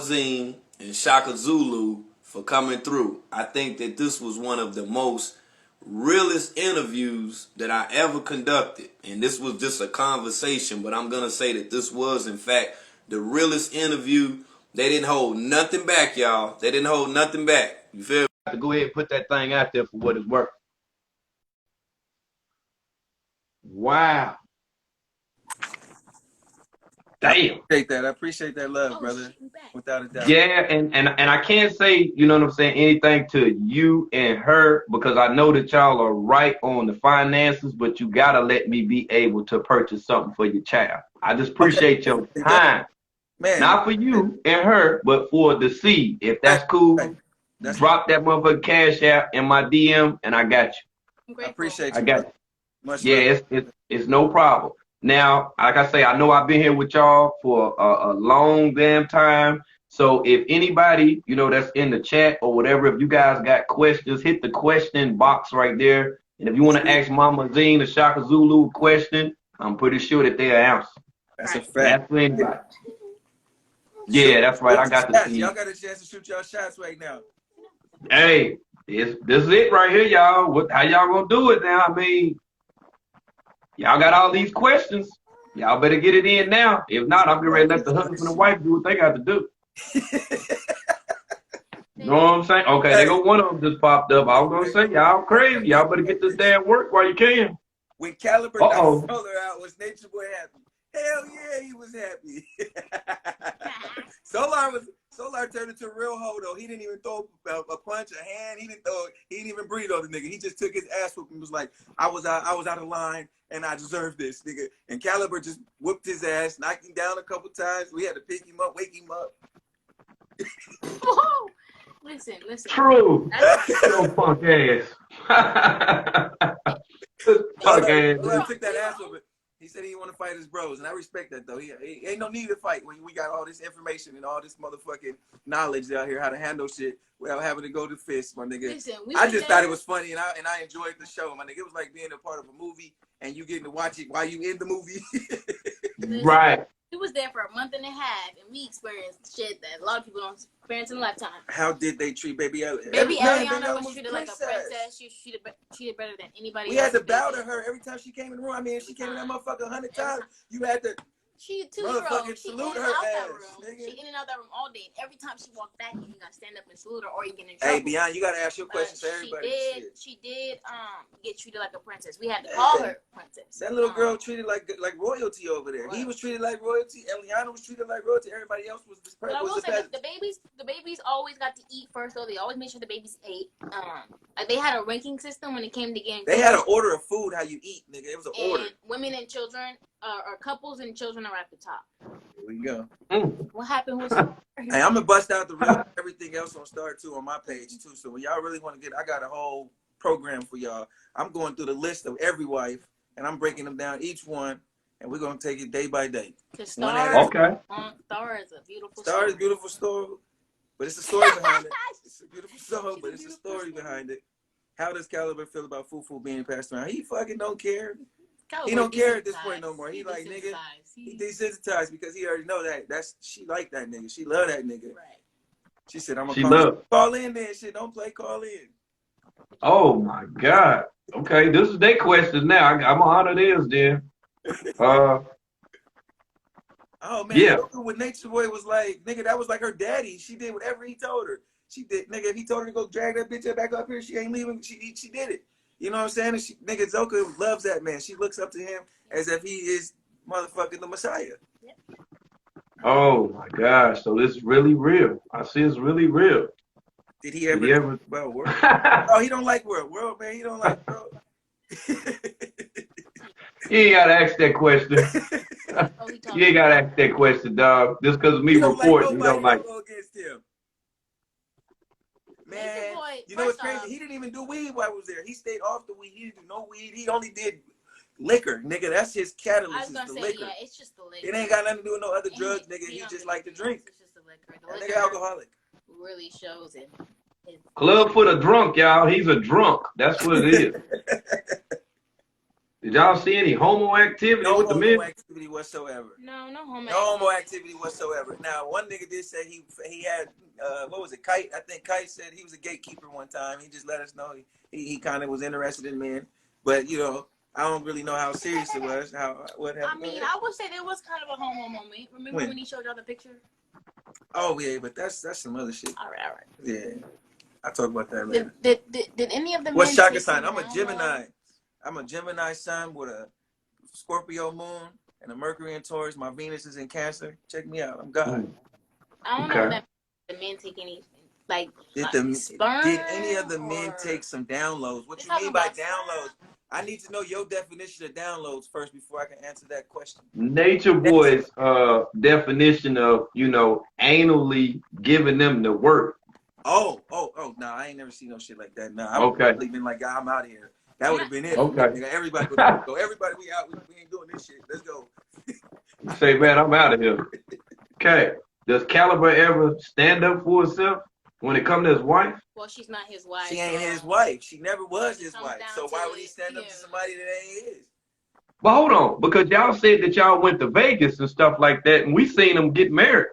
Zine and Shaka Zulu for coming through. I think that this was one of the most realest interviews that I ever conducted. And this was just a conversation, but I'm going to say that this was, in fact, the realest interview. They didn't hold nothing back, y'all. They didn't hold nothing back. You feel me? To go ahead and put that thing out there for what it's worth. Wow. Damn. I appreciate that love, brother. Without a doubt. Yeah, and I can't say, you know what I'm saying, anything to you and her, because I know that y'all are right on the finances, but you gotta let me be able to purchase something for your child. I just appreciate your time. Man. Not for you and her, but for the seed. If that's cool, drop that motherfucking cash out in my DM and I got you. I appreciate you. I got you. Much yeah, it's no problem. Now, like I say, I know I've been here with y'all for a long damn time. So if anybody, you know, that's in the chat or whatever, if you guys got questions, hit the question box right there. And if you want to ask Mama Zine or Shaka Zulu a question, I'm pretty sure that they'll answer. That's a fact. That's anybody. Yeah, that's right. I got the seed. Y'all got a chance to shoot y'all shots right now. Hey, this is it right here, y'all. How y'all gonna do it now? I mean, y'all got all these questions. Y'all better get it in now. If not, I'm getting ready to let the husband and wife do what they got to do. You know what I'm saying? Okay, they go one of them just popped up. I was gonna say, y'all crazy. Y'all better get this damn work while you can. When Caliber knocked Solar out, was Nature Boy happy? Hell yeah, he was happy. Solar turned into a real hoe though. He didn't even throw a punch, a hand. He didn't even breathe on the nigga. He just took his ass whoop and was like, I was out of line and I deserve this, nigga. And Caliber just whooped his ass, knocked him down a couple times. We had to pick him up, wake him up. Whoa. Listen. True. Yo, punk ass. Punk ass. Took that ass whooping. He said he didn't want to fight his bros, and I respect that though. He ain't no need to fight when we got all this information and all this motherfucking knowledge out here how to handle shit without having to go to fist, my nigga. Listen, I just thought it was funny, and I enjoyed the show, my nigga. It was like being a part of a movie and you getting to watch it while you in the movie. Right. We was there for a month and a half, and we experienced shit that a lot of people don't experience in a lifetime. How did they treat Baby Eliana? Baby Eliana was treated like a princess. She was treated better than anybody else. We had to bow to her every time she came in the room. I mean, if she came in that motherfucker 100 times, you had to motherfucking salute her ass. She in and out that room all day. And every time she walked back, you gotta stand up and salute her, or you get in Hey, trouble. Beyond, you gotta ask your questions to everybody. She did get treated like a princess. We had to call her princess. That little girl treated like royalty over there. He was treated like royalty. Eliana was treated like royalty. Everybody else was this person. But I will say the babies always got to eat first, though. They always made sure the babies ate. Like they had a ranking system when it came to getting. They had an order of food how you eat, nigga. It was an order. Women and children, or couples and children are at the top. Here we go. What happened was hey, I'm gonna bust out the real everything else on Star 2 on my page too. So when y'all really want to I got a whole program for y'all. I'm going through the list of every wife and I'm breaking them down each one, and we're gonna take it day by day. Star is a beautiful Star is a beautiful story, but it's a story behind it. It's a beautiful song, but it's a story behind it. How does Caliber feel about Fufu being passed around? He fucking don't care. He don't care at this point no more. He like, nigga, he desensitized because he already know she like that nigga. She love that nigga. Right. She said, I'm gonna call in then. Shit, don't play, call in. Oh my God. Okay, this is their question now. I'm gonna honor this then. Oh man, yeah. When Nature Boy was like, nigga, that was like her daddy. She did whatever he told her. She did, nigga. If he told her to go drag that bitch back up here, she ain't leaving. She did it. You know what I'm saying? And nigga, Zoka loves that man. She looks up to him as if he is motherfucking the Messiah. Oh my gosh! So this is really real. I see it's really real. Did he ever? Well, world? Oh, he don't like world, man. He don't like world. You ain't gotta ask that question. You ain't gotta ask that question, dog. Just because of me reporting, you don't like. Against him. Man, you know what's crazy? He didn't even do weed while I was there. He stayed off the weed. He didn't do no weed. He only did liquor, nigga. That's his catalyst. I was gonna say, liquor. Yeah, it's just the liquor. It ain't got nothing to do with no other drugs, nigga. He just like to drink. It's just the liquor. That nigga alcoholic. Really shows it. Club for the drunk, y'all. He's a drunk. That's what it is. Did y'all see any homo activity No with the homo men? activity whatsoever. No, no homo. No homo activity whatsoever. Now, one nigga did say he had what was it? Kite. I think Kite said he was a gatekeeper one time. He just let us know he kind of was interested in men, but you know. I don't really know how serious it was. What happened? I mean, I would say there was kind of a homo moment. Remember when he showed y'all the picture? Oh yeah, but that's some other shit. All right. Yeah, I'll talk about that later. Did any of the What's men Shaka sign? I'm a Gemini. I'm a Gemini sun with a Scorpio moon and a Mercury in Taurus. My Venus is in Cancer. Check me out. I'm God. I don't know that the men take any sperm. Did any of the men take some downloads? What you mean by downloads? I need to know your definition of downloads first before I can answer that question. Nature Boy's definition of, you know, anally giving them the work. Oh, no, I ain't never seen no shit like that. Nah, Okay. I've been like, I'm out of here. That would have been it. Okay. Everybody go. Everybody, we out. We ain't doing this shit. Let's go. Say, man, I'm out of here. Okay. Does Caliber ever stand up for herself when it comes to his wife? Well, she's not his wife. She ain't his wife. She never was his wife. So why would he stand up to somebody that ain't his? But hold on, because y'all said that y'all went to Vegas and stuff like that, and we seen them get married.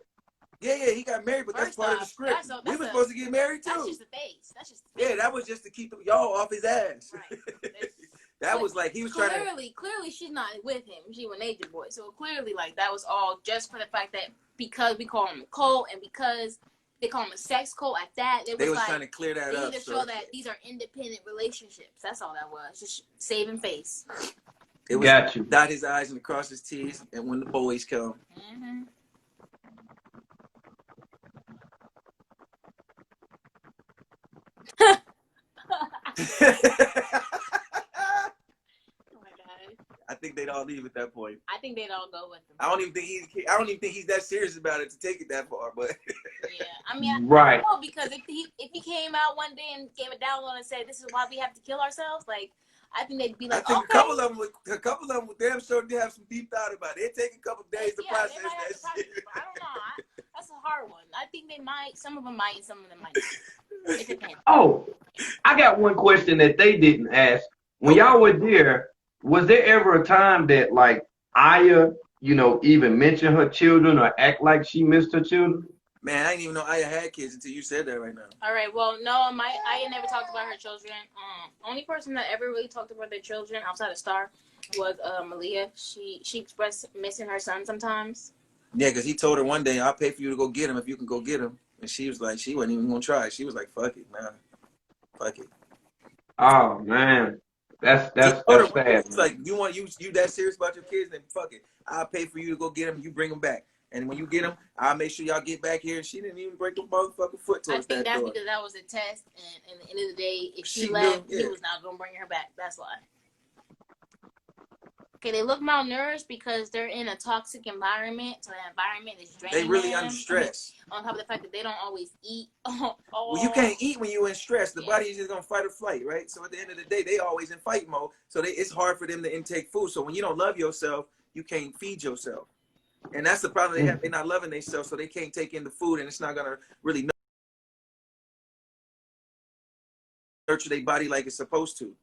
Yeah, he got married, but that's part of the script. We were supposed to get married too. That's just the face. Yeah, that was just to keep y'all off his ass. Right. That was like he was trying to. Clearly, she's not with him. She was Nature Boy. So clearly, like that was all just for the fact that because we call him a cult and because they call him a sex cult at that, they was trying to clear that up. They need to show that these are independent relationships. That's all that was. Just saving face. It was dot his I's and cross his T's, and when the boys come. Mm-hmm. Oh my God. I think they'd all leave at that point. I think they'd all go with him. I don't even think he's that serious about it to take it that far. But yeah, I mean, right. I don't know, because if he came out one day and gave a download and said this is why we have to kill ourselves, like I think they'd be like, I think okay. a couple of them would damn sure did have some deep thought about it. It'd take a couple of days to process that shit. I don't know. That's a hard one. I think they might. Some of them might, and some of them might not. It depends. Oh, I got one question that they didn't ask. When y'all were there, was there ever a time that like Aya, you know, even mentioned her children or act like she missed her children? Man, I didn't even know Aya had kids until you said that right now. All right, well, no, Aya never talked about her children. Only person that ever really talked about their children outside of Star was Malia. She expressed missing her son sometimes. Yeah, because he told her one day, I'll pay for you to go get him if you can go get him. And she was like, she wasn't even going to try. She was like, fuck it, man. Fuck it. Oh, man. That's sad. It's like, you that serious about your kids, then fuck it. I'll pay for you to go get them. You bring them back. And when you get them, I'll make sure y'all get back here. And she didn't even break the motherfucking foot towards that door. I think that's because that was a test. And at the end of the day, if she left, he was not going to bring her back. That's why. Okay, they look malnourished because they're in a toxic environment. So the environment is draining. They really under stress. On top of the fact that they don't always eat. Well, you can't eat when you're in stress. The body is just going to fight or flight, right? So at the end of the day, they always in fight mode. So it's hard for them to intake food. So when you don't love yourself, you can't feed yourself. And that's the problem they have. They're not loving themselves, so they can't take in the food, and it's not going to really nurture their body like it's supposed to.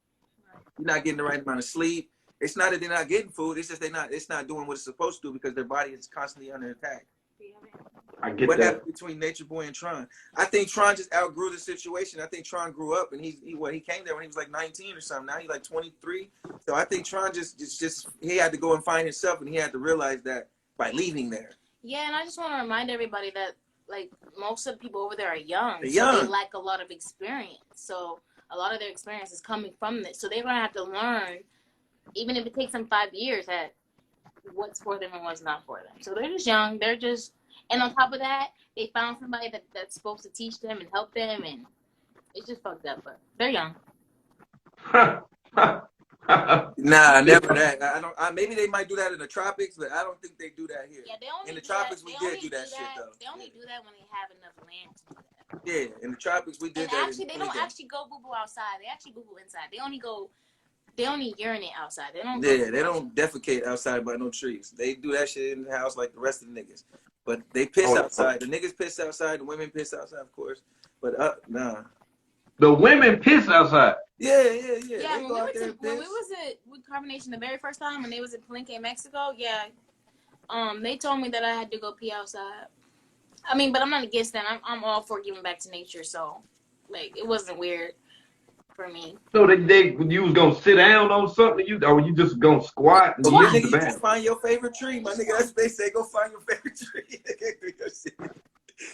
You're not getting the right amount of sleep. It's not that they're not getting food. It's just it's not doing what it's supposed to do because their body is constantly under attack. I get what that. happened between Nature Boy and Tron? I think Tron just outgrew the situation. I think Tron grew up, and he came there when he was like 19 or something. Now he's like 23. So I think Tron just he had to go and find himself, and he had to realize that by leaving there. Yeah, and I just want to remind everybody that like most of the people over there are young. They're young. So they lack a lot of experience. So a lot of their experience is coming from this. So they're gonna have to learn, even if it takes them 5 years, at what's for them and what's not for them. So they're just young. And on top of that, they found somebody that's supposed to teach them and help them, and it's just fucked up. But they're young. Nah, never that. Maybe they might do that in the tropics, but I don't think they do that here. Yeah, they only in the tropics we did do that shit though. They only do that when they have enough land to do that. Yeah, in the tropics we did that. Actually, they don't actually go boo boo outside. They actually boo boo inside. They only urinate outside. They don't. Yeah, they don't defecate outside by no trees. They do that shit in the house like the rest of the niggas. But they piss outside. The niggas piss outside. The women piss outside, of course. But nah. The women piss outside. Yeah, They go out there and when we piss. was with Carbonation the very first time when they was in Palenque, Mexico, yeah. They told me that I had to go pee outside. I mean, but I'm not against that. I'm all for giving back to nature, so like it wasn't weird for me. So you was gonna sit down on something, or you just gonna squat and Well, use the nigga, you bathroom? just find your favorite tree, my nigga. That's what they say. Go find your favorite tree.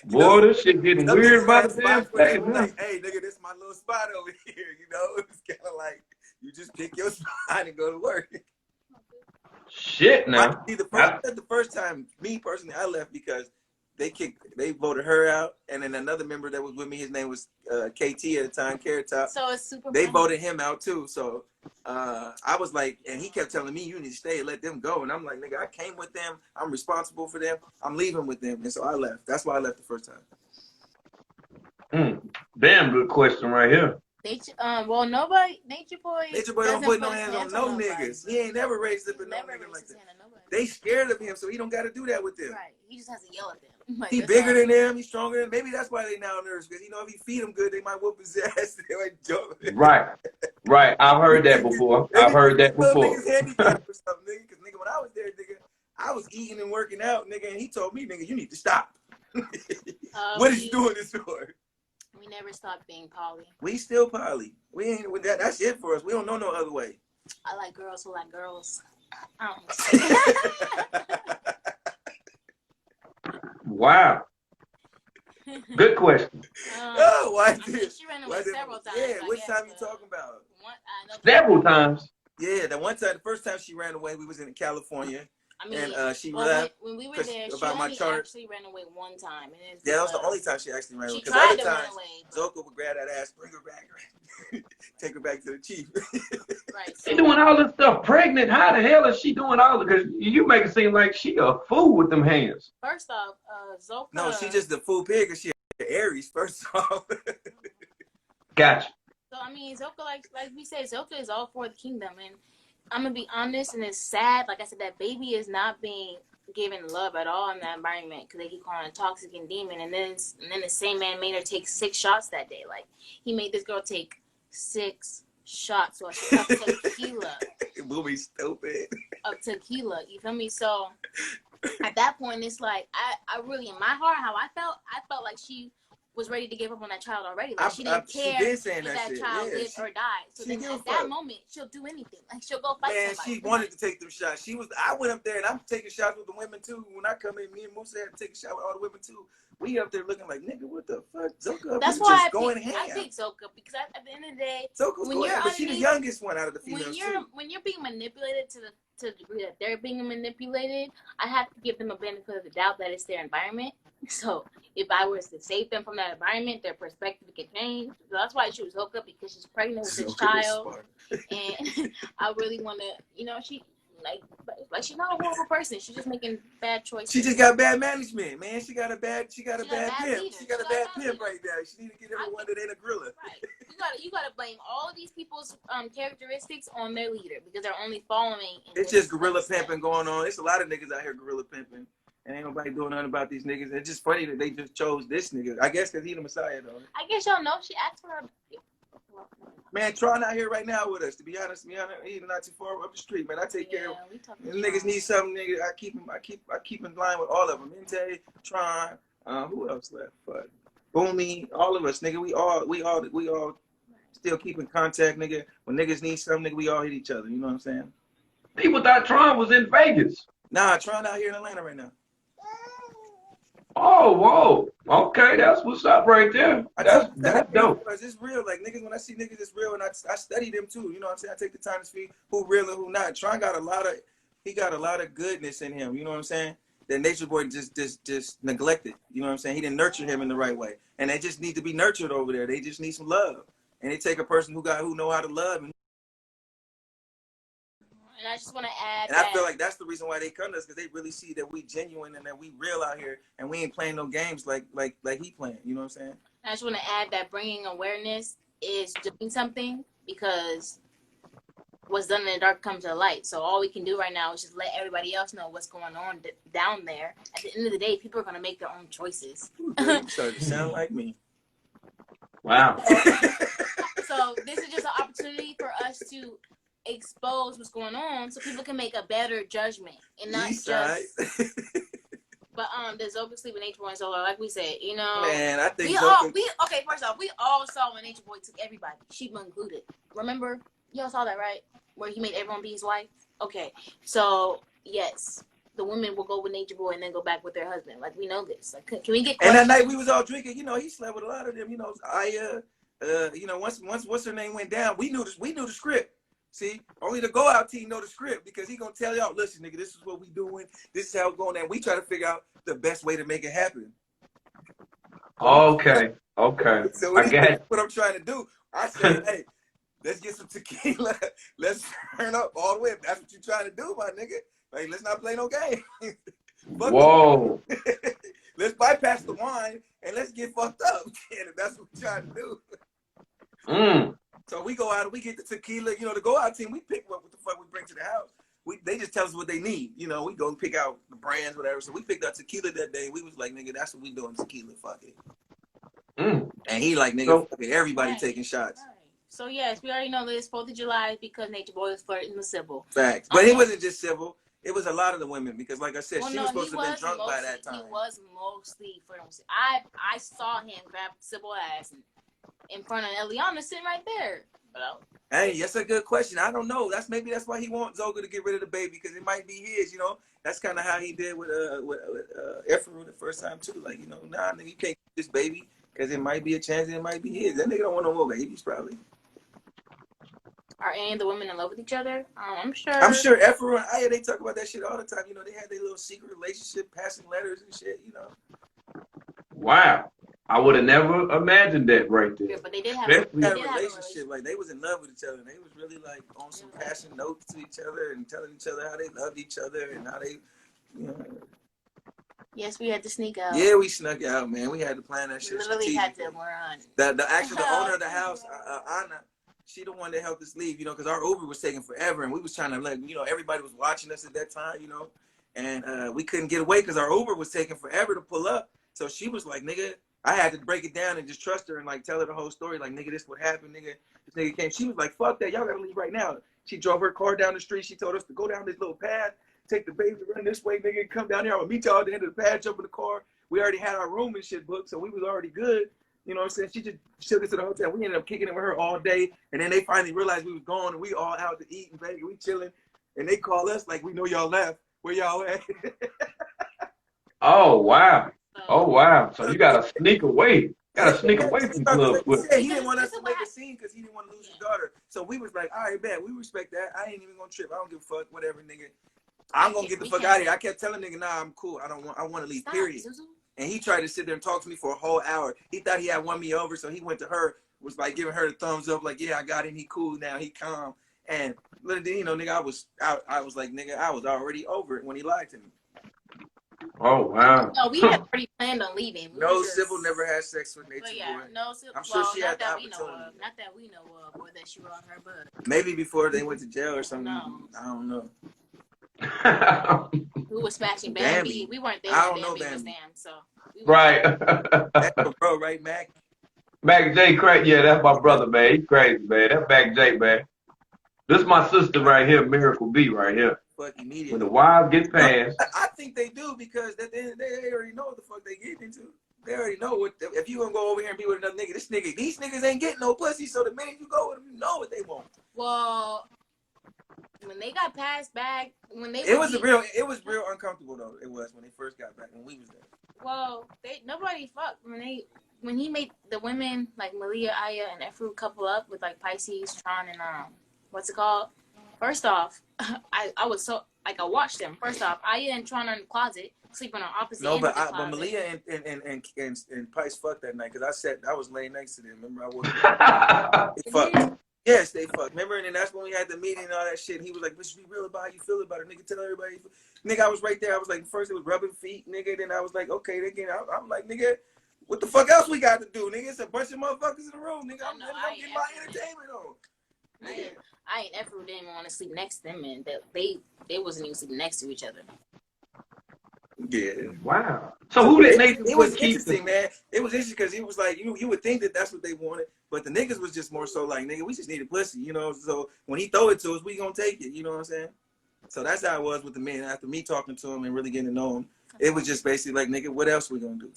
Boy, this shit getting some weird niggas by have the damn spots where they place, be huh? like, hey, nigga, this is my little spot over here. You know, it's kind of like you just pick your spot and go to work. Shit, now. See, the first time, me personally, I left because they voted her out, and then another member that was with me, his name was KT at the time, Carrot Top. So it's super. They funny. voted him out too. So I was like, and he kept telling me, you need to stay, let them go. And I'm like, nigga, I came with them. I'm responsible for them. I'm leaving with them. And so I left. That's why I left the first time. Damn good question right here. Nature Boy don't put no hands on no niggas. He ain't never raised up in no nigga like that. They scared of him, so he don't got to do that with them. Right. He just has to yell at them. Like, He bigger than them. He's stronger than. Maybe that's why they now nervous, because you know if he feed them good, they might whoop his ass. They might jump. Right. I've heard that before. Niggas handicapped or something, nigga. Because nigga, when I was there, nigga, I was eating and working out, nigga, and he told me, nigga, you need to stop. What is you doing this for? We never stopped being poly. We still poly. We ain't with that. That's it for us. We don't know no other way. I like girls who like girls. Wow. Good question. Why did? She ran away several times. Yeah, which time you talking about? Several times. Yeah, the first time she ran away, we was in California. I mean, and she left. When we were there, she only actually ran away one time. And that was the only time she actually ran away. She tried to run away. Zoka would grab that ass, bring her back, take her back to the chief. Right. She doing all this stuff pregnant. How the hell is she doing all this? Because you make it seem like she a fool with them hands. First off, Zoka. No, she just the fool pig because she a Aries, first off. Gotcha. So, I mean, Zoka, like we said, Zoka is all for the kingdom. And I'm going to be honest, and it's sad. Like I said, that baby is not being given love at all in that environment because they keep calling it toxic and demon. And then the same man made her take 6 shots that day. Like, he made this girl take 6 shots or of tequila. We'll be stupid. Of tequila, you feel me? So, at that point, it's like, I really, in my heart, how I felt like she was ready to give up on that child already. Like she didn't care if that child lived or died. So then at that moment, she'll do anything. Like she'll go fight somebody. She wanted to take them shots. I went up there and I'm taking shots with the women too. When I come in, me and Musa had to take a shot with all the women too. We up there looking like, nigga, what the fuck? Zoka, that's why I pick Zoka because at the end of the day, Zoka's going ham, but she's the youngest one out of the females when you're being manipulated to the degree that they're being manipulated, I have to give them a benefit of the doubt that it's their environment. So if I was to save them from that environment, their perspective can change. So that's why she was hooked up because she's pregnant with this child, and I really want to, she like she's not a horrible person. She's just making bad choices. She just got bad management, man. She got a bad pimp. She got a bad pimp right there. She need to get everyone that ain't a gorilla. Right. You gotta blame all of these people's characteristics on their leader because they're only following. It's just gorilla pimping going on. It's a lot of niggas out here gorilla pimping. And ain't nobody doing nothing about these niggas. It's just funny that they just chose this nigga. I guess because he the Messiah, though. I guess y'all know she asked for her. Man, Tron out here right now with us. To be honest, he's not too far up the street, man. I take care of him. Niggas need something, nigga. I keep in line with all of them. Inte, Tron, who else left? But Boomy, all of us, nigga. We all still keep in contact, nigga. When niggas need something, nigga, we all hit each other. You know what I'm saying? People thought Tron was in Vegas. Nah, Tron out here in Atlanta right now. Oh, whoa. Okay, that's what's up right there. That's dope. It's real. Like, niggas, when I see niggas, it's real. And I study them, too. You know what I'm saying? I take the time to see who real and who not. Tron got a lot of goodness in him. You know what I'm saying? That Nature Boy just neglected. You know what I'm saying? He didn't nurture him in the right way. And they just need to be nurtured over there. They just need some love. And they take a person who know how to love. And I just want to add and I feel like that's the reason why they come to us, because they really see that we genuine and that we real out here and we ain't playing no games like he playing. You know what I'm saying? I just want to add that bringing awareness is doing something, because what's done in the dark comes to the light. So all we can do right now is just let everybody else know what's going on down there. At the end of the day, people are going to make their own choices. You started to sound like me. Wow. So this is just an opportunity for us to expose what's going on so people can make a better judgment and not just. But there's obviously with Nature Boy and Zola, like we said, you know. Man, I think okay, first off, we all saw when Nature Boy took everybody, Sheba included. Remember? Y'all saw that, right? Where he made everyone be his wife? Okay. So yes, the women will go with Nature Boy and then go back with their husband. Like we know this. Like can we get questions? And that night we was all drinking, you know, he slept with a lot of them, you know, you know, once what's her name went down, we knew the script. See, only the Go Out team know the script because he gonna tell y'all, listen, nigga, this is what we doing, this is how it's going, and we try to figure out the best way to make it happen. Okay. So what I'm trying to do, I said, hey, let's get some tequila, let's turn up all the way. If that's what you're trying to do, my nigga. Like, let's not play no game. Whoa. Let's bypass the wine and let's get fucked up. And that's what we're trying to do. So we go out and we get the tequila. You know, the Go Out team, we pick what the fuck we bring to the house. They just tell us what they need. You know, we go and pick out the brands, whatever. So we picked up tequila that day. We was like, nigga, that's what we doing, tequila, fuck it. And he like, nigga, fuck it, everybody taking shots. Right. So yes, we already know this 4th of July is because Nature Boy was flirting with Sybil. Facts. But it wasn't just Sybil. It was a lot of the women because, like I said, she was supposed to have been drunk by that time. He was mostly flirting with Sybil. I saw him grab Sybil's ass in front of Eliana sitting right there. Hey, that's a good question. I don't know. Maybe that's why he wants Zoga to get rid of the baby because it might be his. You know, that's kind of how he did with Efru the first time too. Like, you know, nah, nigga, you can't keep this baby because it might be a chance it might be his. That nigga don't want no more babies, probably. Are any of the women in love with each other? I'm sure. Efru and Aya, they talk about that shit all the time. You know, they had their little secret relationship, passing letters and shit. You know. Wow. I would have never imagined that right there. Yeah, but they did have a relationship. Like, they was in love with each other. They was really, like, on some passing notes to each other and telling each other how they loved each other and how they, you know. Yes, we had to sneak out. Yeah, we snuck out, man. We had to plan that shit. We literally had to run. The owner of the house, Anna, she the one that helped us leave, you know, because our Uber was taking forever, and we was trying to, like, you know, everybody was watching us at that time, you know, and we couldn't get away because our Uber was taking forever to pull up. So she was like, nigga, I had to break it down and just trust her and, like, tell her the whole story. Like, nigga, this what happened, nigga. This nigga came. She was like, fuck that. Y'all got to leave right now. She drove her car down the street. She told us to go down this little path, take the baby, run this way, nigga, and come down here. I'm going to meet y'all at the end of the path, jump in the car. We already had our room and shit booked, so we was already good. You know what I'm saying? She just took us to the hotel. We ended up kicking it with her all day. And then they finally realized we was gone, and we all out to eat and baby, we chilling. And they call us like, we know y'all left. Where y'all at? Oh, wow. Oh, wow. So you got to sneak away. Got to sneak away from Club Foot. Yeah, he didn't want us to make a scene because he didn't want to lose his daughter. So we was like, all right, man, we respect that. I ain't even going to trip. I don't give a fuck. Whatever, nigga. I'm going to get the fuck out of here. I kept telling nigga, nah, I'm cool. I want to leave, period. And he tried to sit there and talk to me for a whole hour. He thought he had won me over, so he went to her, was like giving her the thumbs up, like, yeah, I got him. He cool now. He calm. And you know, nigga, I was like, nigga, I was already over it when he lied to me. Oh, wow. No, we had already planned on leaving. Sybil never had sex with Nature Boy. No, Sybil. I'm sure she had the opportunity. Not that we know of, or that she was on her butt. Maybe before they went to jail or something. No. I don't know. Who was smashing Bambi? We weren't there. I don't know Bambi. So right. That's your bro, right, Mac? Mac J, crazy. Yeah, that's my brother, man. He's crazy, man. That's Mac J, man. This is my sister right here, Miracle B, right here. Fuck, immediately. When the wives get past. I think they do because at the end of the day, they already know what the fuck they getting into. They already know what. If you gonna go over here and be with another nigga, these niggas ain't getting no pussy. So the minute you go with them, you know what they want. Well, when they got passed back, it was real uncomfortable though. It was when they first got back when we was there. Well, nobody fucked when he made the women like Malia, Aya, and Efru couple up with like Pisces, Tron, and what's it called? First off, I was so like I watched them. First off, Aya and Tron are in the closet, sleeping on opposite ends of the closet. But Malia and Pice fucked that night because I was laying next to them. Remember, I was they fucked. Yes, they fucked. Remember, and then that's when we had the meeting and all that shit. And he was like, "Let's be real about how you feel about it, nigga. Tell everybody." Nigga, I was right there. I was like, first it was rubbing feet, nigga. Then I was like, okay. Again, I'm like, nigga, what the fuck else we got to do, nigga? It's a bunch of motherfuckers in the room, nigga. I'm getting my entertainment on. I ain't ever didn't want to sleep next to them, and they wasn't even sleeping next to each other. Yeah. Wow. So who did Nature It Boy was keep? interesting, man. It was interesting because he was like, you would think that that's what they wanted, but the niggas was just more so like, nigga, we just needed pussy, you know. So when he throw it to us, we gonna take it, you know what I'm saying? So that's how it was with the men. After me talking to him and really getting to know him, it was just basically like, nigga, what else we gonna do?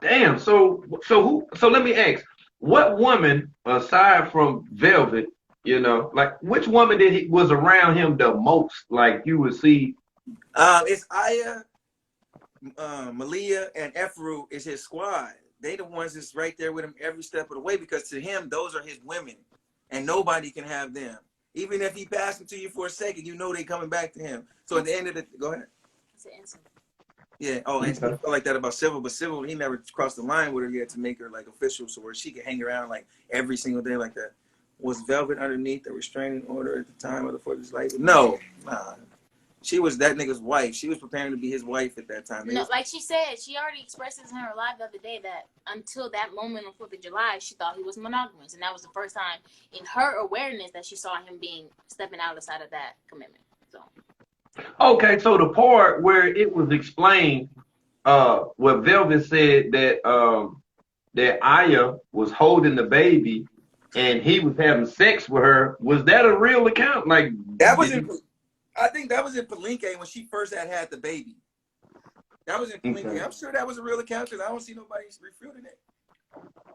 Damn. So who? So let me ask, what woman aside from Velvet, you know, like which woman was around him the most? Like you would see. It's Aya, Malia, and Efru is his squad. They the ones that's right there with him every step of the way because to him, those are his women, and nobody can have them. Even if he passed them to you for a second, you know they coming back to him. So at the end of the, go ahead. It's an insult. Yeah. Oh, and he felt like that about Civil, but Civil, he never crossed the line with her yet to make her like official, so where she could hang around like every single day like that. Was Velvet underneath the restraining order at the time of the 4th of life? No, nah. She was that nigga's wife. She was preparing to be his wife at that time. No, like she said, she already expressed this in her live the other day that until that moment on 4th of July, she thought he was monogamous. And that was the first time in her awareness that she saw him stepping outside of that commitment. So. Okay, so the part where it was explained, where Velvet said that Aya was holding the baby and he was having sex with her, was that a real account? Like that was I think that was in Palenque when she first had the baby. That was in Palenque. Okay. I'm sure that was a real account because I don't see nobody refuting it.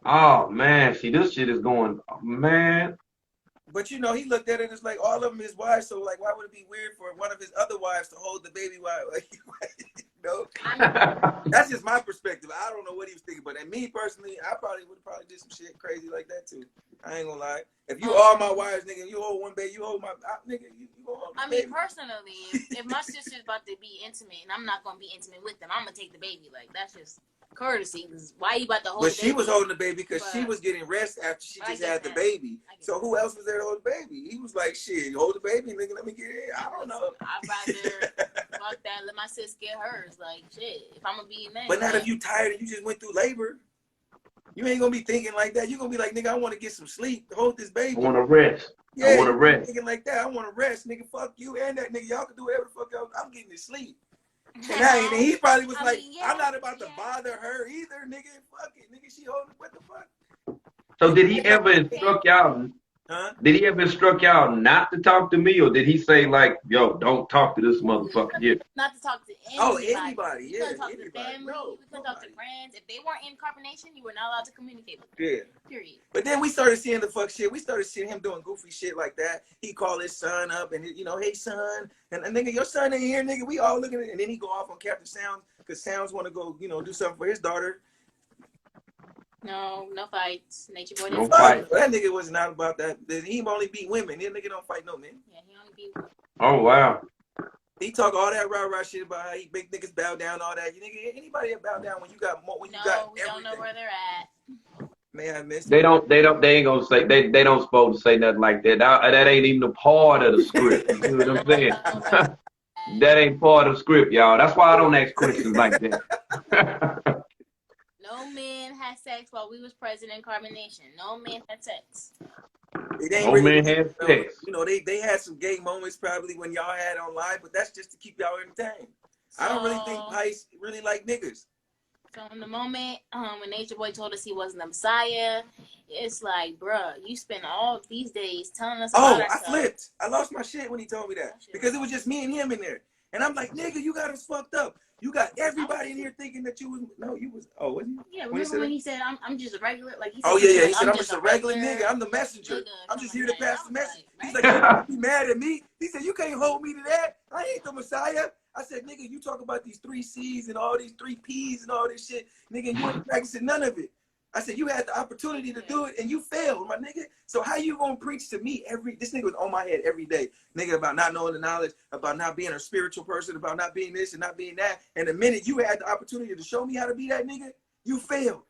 Oh man, see this shit is going, man. But you know, he looked at it as like all of them his wives, so like why would it be weird for one of his other wives to hold the baby while you know? That's just my perspective. I don't know what he was thinking, but and me personally, I probably would have did some shit crazy like that too. I ain't gonna lie. If you all my wives, nigga, you hold one baby, you hold my nigga, you hold the baby. I mean, personally, if my sister's about to be intimate and I'm not gonna be intimate with them, I'm gonna take the baby. Like that's just courtesy. Because why you about to hold? But she was holding the baby because she was getting rest after she just had the baby. So who else was there to hold the baby? He was like, shit, you hold the baby, nigga, let me get it. I don't know. I'd rather fuck that. Let my sis get hers. Like shit. If I'm gonna be a man. But not if you tired and you just went through labor. You ain't gonna be thinking like that. You're gonna be like, nigga, I want to get some sleep. Hold this baby. I want to rest. Yeah, I want to rest. Thinking like that. I want to rest, nigga. Fuck you and that nigga. Y'all can do whatever the fuck y'all. I'm getting to sleep. And he probably was I'm not about to bother her either, nigga. Fuck it, nigga. She holding what the fuck? So did he ever instruct y'all? Huh? Did he ever instruct y'all not to talk to me, or did he say like, "Yo, don't talk to this motherfucker here"? Not to talk to anybody. Oh, anybody, yeah. We couldn't talk to family. We couldn't talk to friends. If they weren't in carbonation, you were not allowed to communicate with them. Yeah. Period. But then we started seeing the fuck shit. We started seeing him doing goofy shit like that. He called his son up and you know, hey son, and nigga, your son ain't here, nigga. We all looking at it, and then he go off on Captain Sounds because Sounds want to go, you know, do something for his daughter. No fights. Nature Boy No didn't fight. That nigga was not about that. He only beat women. That nigga don't fight no men. Yeah, he only beat women. Oh wow. He talk all that rah shit about how he make niggas bow down, all that. You nigga, anybody that bow down when you got more, when you got everything. Don't know where they're at. May I miss? They ain't gonna say they don't supposed to say nothing like that. That ain't even a part of the script. You know what I'm saying? That ain't part of the script, y'all. That's why I don't ask questions like that. No men had sex while we was present in carbonation. No men had sex. No men had sex. You know, they had some gay moments probably when y'all had on live, but that's just to keep y'all entertained. So, I don't really think Pice really like niggas. So in the moment when Nature Boy told us he wasn't the Messiah, it's like, bruh, you spend all these days telling us about ourselves. I flipped. I lost my shit when he told me that because it was just me and him in there. And I'm like, nigga, you got us fucked up. You got everybody in here thinking that you was wasn't you? Yeah, remember when he said I'm just a regular, like he said, he said I'm just a regular nigga. I'm the messenger. I'm just here to pass the message. He's like, you be mad at me? He said, you can't hold me to that. I ain't the Messiah. I said, nigga, you talk about these 3 C's and all these 3 P's and all this shit, nigga, and you ain't practicing none of it. I said, you had the opportunity to do it and you failed, my nigga. So how you gonna preach to me this nigga was on my head every day, nigga, about not knowing the knowledge, about not being a spiritual person, about not being this and not being that. And the minute you had the opportunity to show me how to be that nigga, you failed.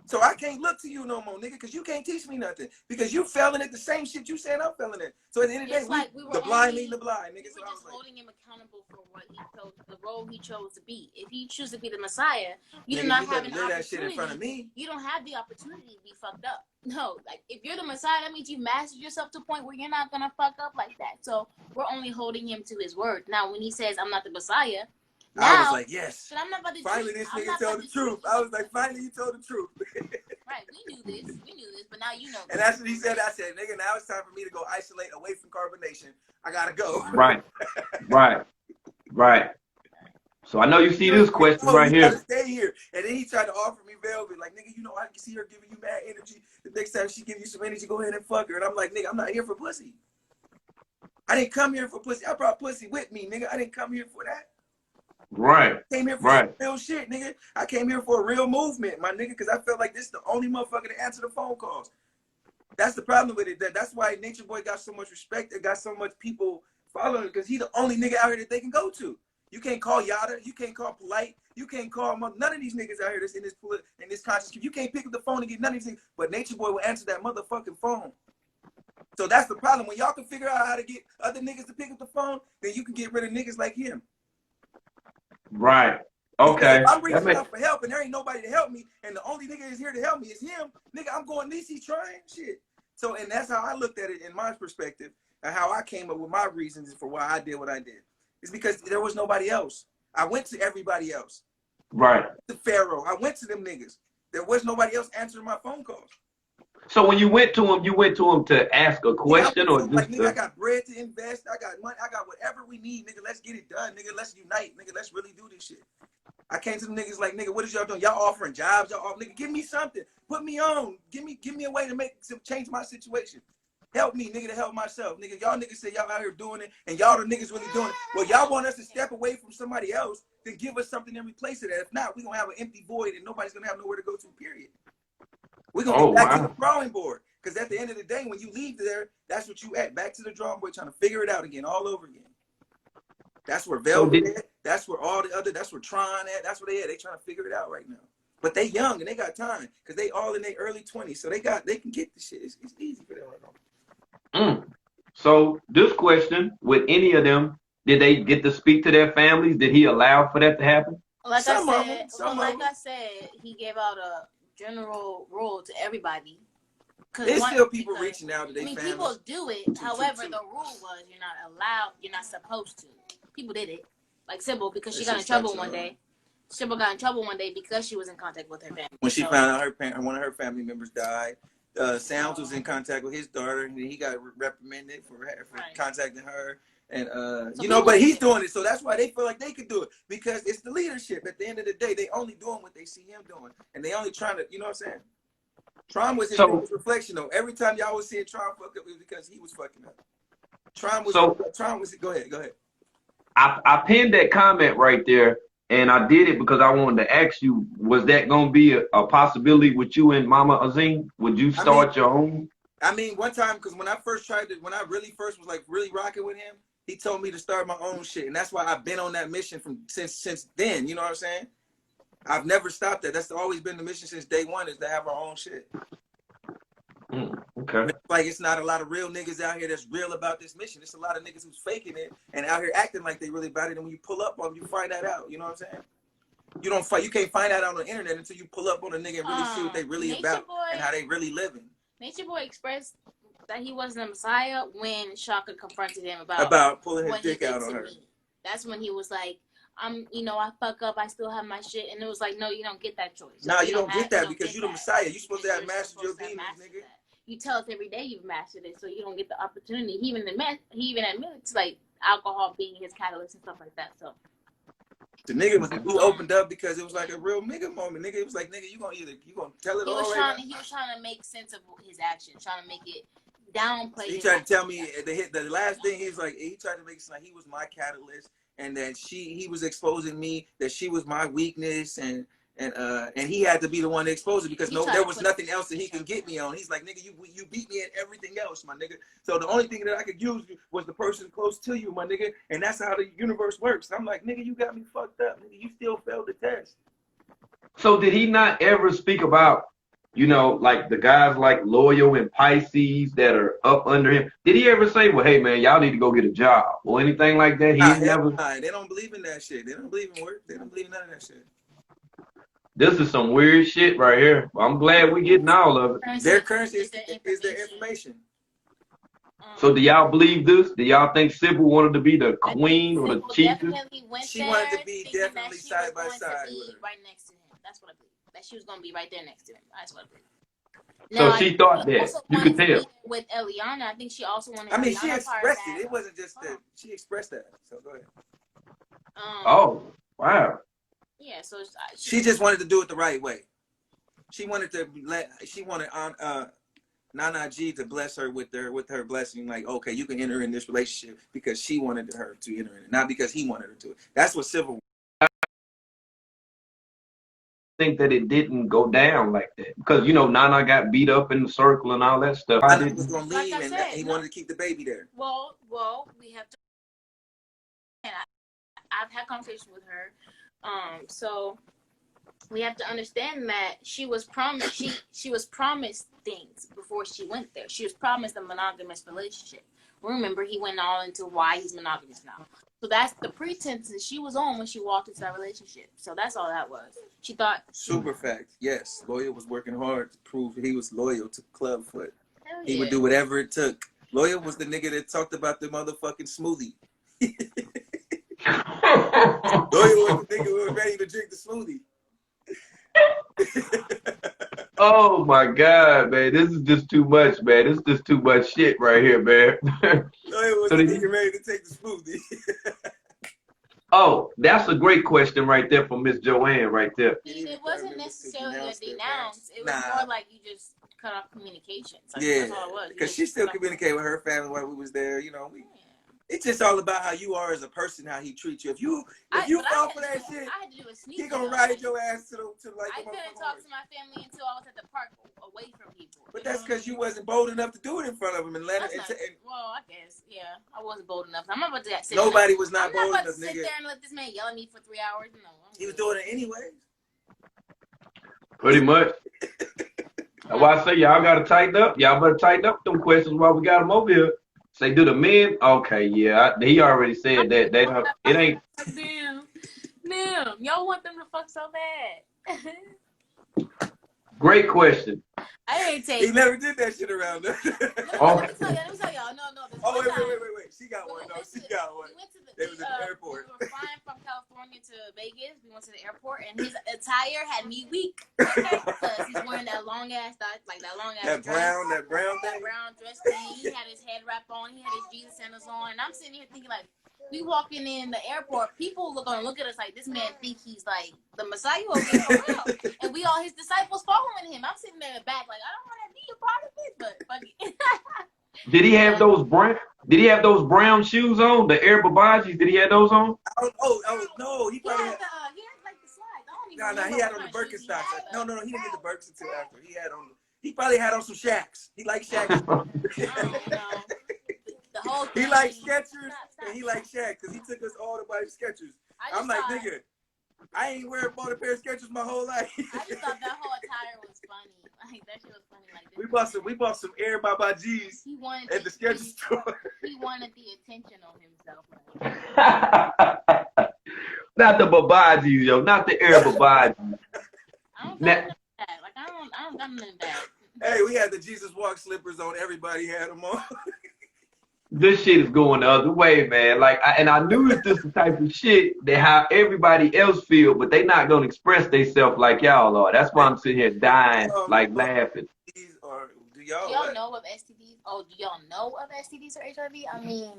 So I can't look to you no more, nigga, because you can't teach me nothing. Because you failing at the same shit you saying I'm failing at. So at the end of the day, the blind leading the blind, nigga. We were just holding him accountable for what he chose, the role he chose to be. If he chooses to be the Messiah, you do not have an opportunity. That shit in front of me. You don't have the opportunity to be fucked up. No, like if you're the Messiah, that means you mastered yourself to a point where you're not gonna fuck up like that. So we're only holding him to his word. Now, when he says I'm not the Messiah, I was like, yes. I'm not about to finally, this nigga told the truth. I was like, finally, you told the truth. Right, we knew this, but now you know. And that's what he said. I said, nigga, now it's time for me to go isolate away from carbonation. I gotta go. Right, right. So I know you see this question right here. Stay here. And then he tried to offer me Velvet, like, nigga, you know, I can see her giving you mad energy. The next time she give you some energy, go ahead and fuck her. And I'm like, nigga, I'm not here for pussy. I didn't come here for pussy. I brought pussy with me, nigga. I didn't come here for that. Right. I came here for real shit, nigga. I came here for a real movement, my nigga, because I felt like this is the only motherfucker to answer the phone calls. That's the problem with it. That's why Nature Boy got so much respect. It got so much people following because he's the only nigga out here that they can go to. You can't call Yada. You can't call Polite. You can't call none of these niggas out here that's in this conscious. You can't pick up the phone and get none of these things. But Nature Boy will answer that motherfucking phone. So that's the problem. When y'all can figure out how to get other niggas to pick up the phone, then you can get rid of niggas like him. Right. Okay. If I'm reaching out for help and there ain't nobody to help me, and the only nigga is here to help me is him, nigga, I'm going, at least he's trying shit. So, and that's how I looked at it in my perspective, and how I came up with my reasons for why I did what I did. It's because there was nobody else. I went to everybody else. Right. To Pharaoh. I went to them niggas. There was nobody else answering my phone calls. So when you went to him to ask a question, or just like, nigga, I got bread to invest. I got money. I got whatever we need, nigga. Let's get it done, nigga. Let's unite, nigga. Let's really do this shit. I came to them niggas like, nigga, what is y'all doing? Y'all offering jobs? Y'all nigga, give me something. Put me on. Give me a way to change my situation. Help me, nigga, to help myself. Nigga, y'all niggas say y'all out here doing it, and y'all the niggas really doing it. Well, y'all want us to step away from somebody else, then give us something in replace of that. If not, we're going to have an empty void, and nobody's going to have nowhere to go to, period. We're going to get back to the drawing board. Because at the end of the day, when you leave there, that's what you at. Back to the drawing board, trying to figure it out again, all over again. That's where Velvet at. That's where all the other, that's where Tron at. That's where they at. They trying to figure it out right now. But they young, and they got time. Because they all in their early 20s. So they can get the shit. It's easy for them right now. So this question, with any of them, did they get to speak to their families? Did he allow for that to happen? Like I said, he gave out a general rule to everybody. There's still people reaching out to their families. People do it. However, the rule was you're not allowed, you're not supposed to. People did it. Like Sybil, because she got in trouble one day. Sybil got in trouble one day because she was in contact with her family. When she found out one of her family members died, Sounds was in contact with his daughter, and he got reprimanded for contacting her. And but he's doing it, so that's why they feel like they could do it, because it's the leadership. At the end of the day, they only doing what they see him doing, and they only trying to, you know what I'm saying? Tron was his reflection though. Every time y'all was seeing Tron fuck up, it was because he was fucking up. Tron was go ahead. I pinned that comment right there, and I did it because I wanted to ask you, was that gonna be a possibility with you and Mama Azim? Would you start your own? I mean, one time, because when I really first was like really rocking with him, he told me to start my own shit, and that's why I've been on that mission since then. You know what I'm saying? I've never stopped that. That's always been the mission since day one, is to have our own shit. Okay. Like, it's not a lot of real niggas out here that's real about this mission. It's a lot of niggas who's faking it and out here acting like they really about it. And when you pull up on them, you find that out. You know what I'm saying? You can't find that out on the internet until you pull up on a nigga and really see what they really about and how they really living. Nature Boy expressed that he wasn't a Messiah when Shaka confronted him about pulling his dick out on her. That's when he was like, I fuck up, I still have my shit. And it was like, no, you don't get that choice. No, you don't get that because you're the Messiah. You're supposed to have mastered your demons, nigga. You tell us every day you've mastered it, so you don't get the opportunity. He even admits like alcohol being his catalyst and stuff like that. So the nigga he opened up because it was like a real nigga moment. Nigga, it was like, nigga, you gonna tell it all right now? He was trying to make sense of his actions, trying to make it downplay. He tried to tell me the last thing, he tried to make it sound like he was my catalyst, and that he was exposing me, that she was my weakness, and he had to be the one to expose it because there was nothing else that he can get me on. He's like, nigga, you beat me at everything else, my nigga. So the only thing that I could use was the person close to you, my nigga, and that's how the universe works. I'm like, nigga, you got me fucked up, nigga. You still failed the test. So did he not ever speak about, like the guys like Loyal and Pisces that are up under him? Did he ever say, well, hey, man, y'all need to go get a job or anything like that? They don't believe in that shit. They don't believe in work. They don't believe in none of that shit. This is some weird shit right here. I'm glad we getting all of it. Their currency is their information. So do y'all believe this? Do y'all think Sybil wanted to be the queen or the chiefess? She wanted to be definitely side by side with her. Right next to him. That's what I believe. That she was going to be right there next to him. That's what I believe. So she thought that. You could tell. With Eliana, I think she also wanted. I mean, she expressed it. It wasn't just that. She expressed that. So go ahead. Oh, wow. Yeah. So she just wanted to do it the right way. She wanted to Nana G to bless her with her blessing. Like, okay, you can enter in this relationship because she wanted her to enter in it, not because he wanted her to. That's what Sybil. Think that it didn't go down like that because Nana got beat up in the circle and all that stuff. I was gonna leave, and he wanted to keep the baby there. Well, we have to. And I've had conversations with her, so we have to understand that she was promised. She was promised things before she went there. She was promised a monogamous relationship. Remember, he went all into why he's monogamous now. So that's the pretense that she was on when she walked into that relationship. So that's all that was. She thought. Super fact. Yes. Loyal was working hard to prove he was loyal to Clubfoot. Hell he yeah. would do whatever it took. Loyal was the nigga that talked about the motherfucking smoothie. Loyal was the nigga who was ready to drink the smoothie. Oh my God, man. This is just too much, man. This is just too much shit right here, man. Loyal was the nigga ready to take the smoothie. Oh, that's a great question right there from Miss Joanne right there. It wasn't necessarily a denounce. It was more like you just cut off communication. So yeah, that's all it was. Because she still communicated with her family while we was there. It's just all about how you are as a person, how he treats you. If you fall for that shit, I had to do a sneak. He gonna ride your ass to like. I couldn't talk to my family until I was at the park, away from people. But that's because you wasn't bold enough to do it in front of them and let it. Well, I guess I wasn't bold enough. I'm not about to sit. Nobody was not bold enough, nigga. Sit there and let this man yell at me for 3 hours. No, he was doing it anyway. Pretty much. That's why I say y'all gotta tighten up. Y'all better tighten up them questions while we got them over here. Say, do the men? Okay, yeah, he already said that. It ain't. Damn, y'all want them to fuck so bad. Great question. I ain't take. He never did that shit around there. Let me tell y'all. No. Oh, wait. She got one. No, she got one. They was at the airport. We were flying from California to Vegas. We went to the airport, and his attire had me weak. Okay? Because he's wearing that long ass dress. That brown thing. That brown dress thing. He had his head wrap on. He had his Jesus sandals on. And I'm sitting here thinking, like, we walking in the airport, people gonna look at us like this man think he's like the Messiah over here for real. And we all his disciples following him. I'm sitting there in the back like I don't want to be a part of this, but fuck it. Did he have those brown shoes on? The Air Babajis? Did he have those on? Oh no, he probably had like the slides. No, he had on the Birkenstocks. No, he didn't get the Birks until after. He probably had on some Shacks. He liked Shacks. The whole thing. He liked Skechers and he liked Shaq because he took us all to buy Skechers. I'm like, nigga, I ain't wearing bought a pair of Skechers my whole life. I just thought that whole attire was funny. Like that shit was funny. Like we bought some Air Babajis at the Skechers store. He wanted the attention on himself. Not the Babajis, yo. Not the Air Babajis. I don't got none of that. Like I don't got none of that. Hey, we had the Jesus Walk slippers on. Everybody had them on. This shit is going the other way, man. Like, I knew it's just the type of shit that how everybody else feel, but they not gonna express themselves like y'all are. That's why I'm sitting here dying, like laughing. Do y'all know of STDs? Oh, do y'all know of STDs or HIV? I mean,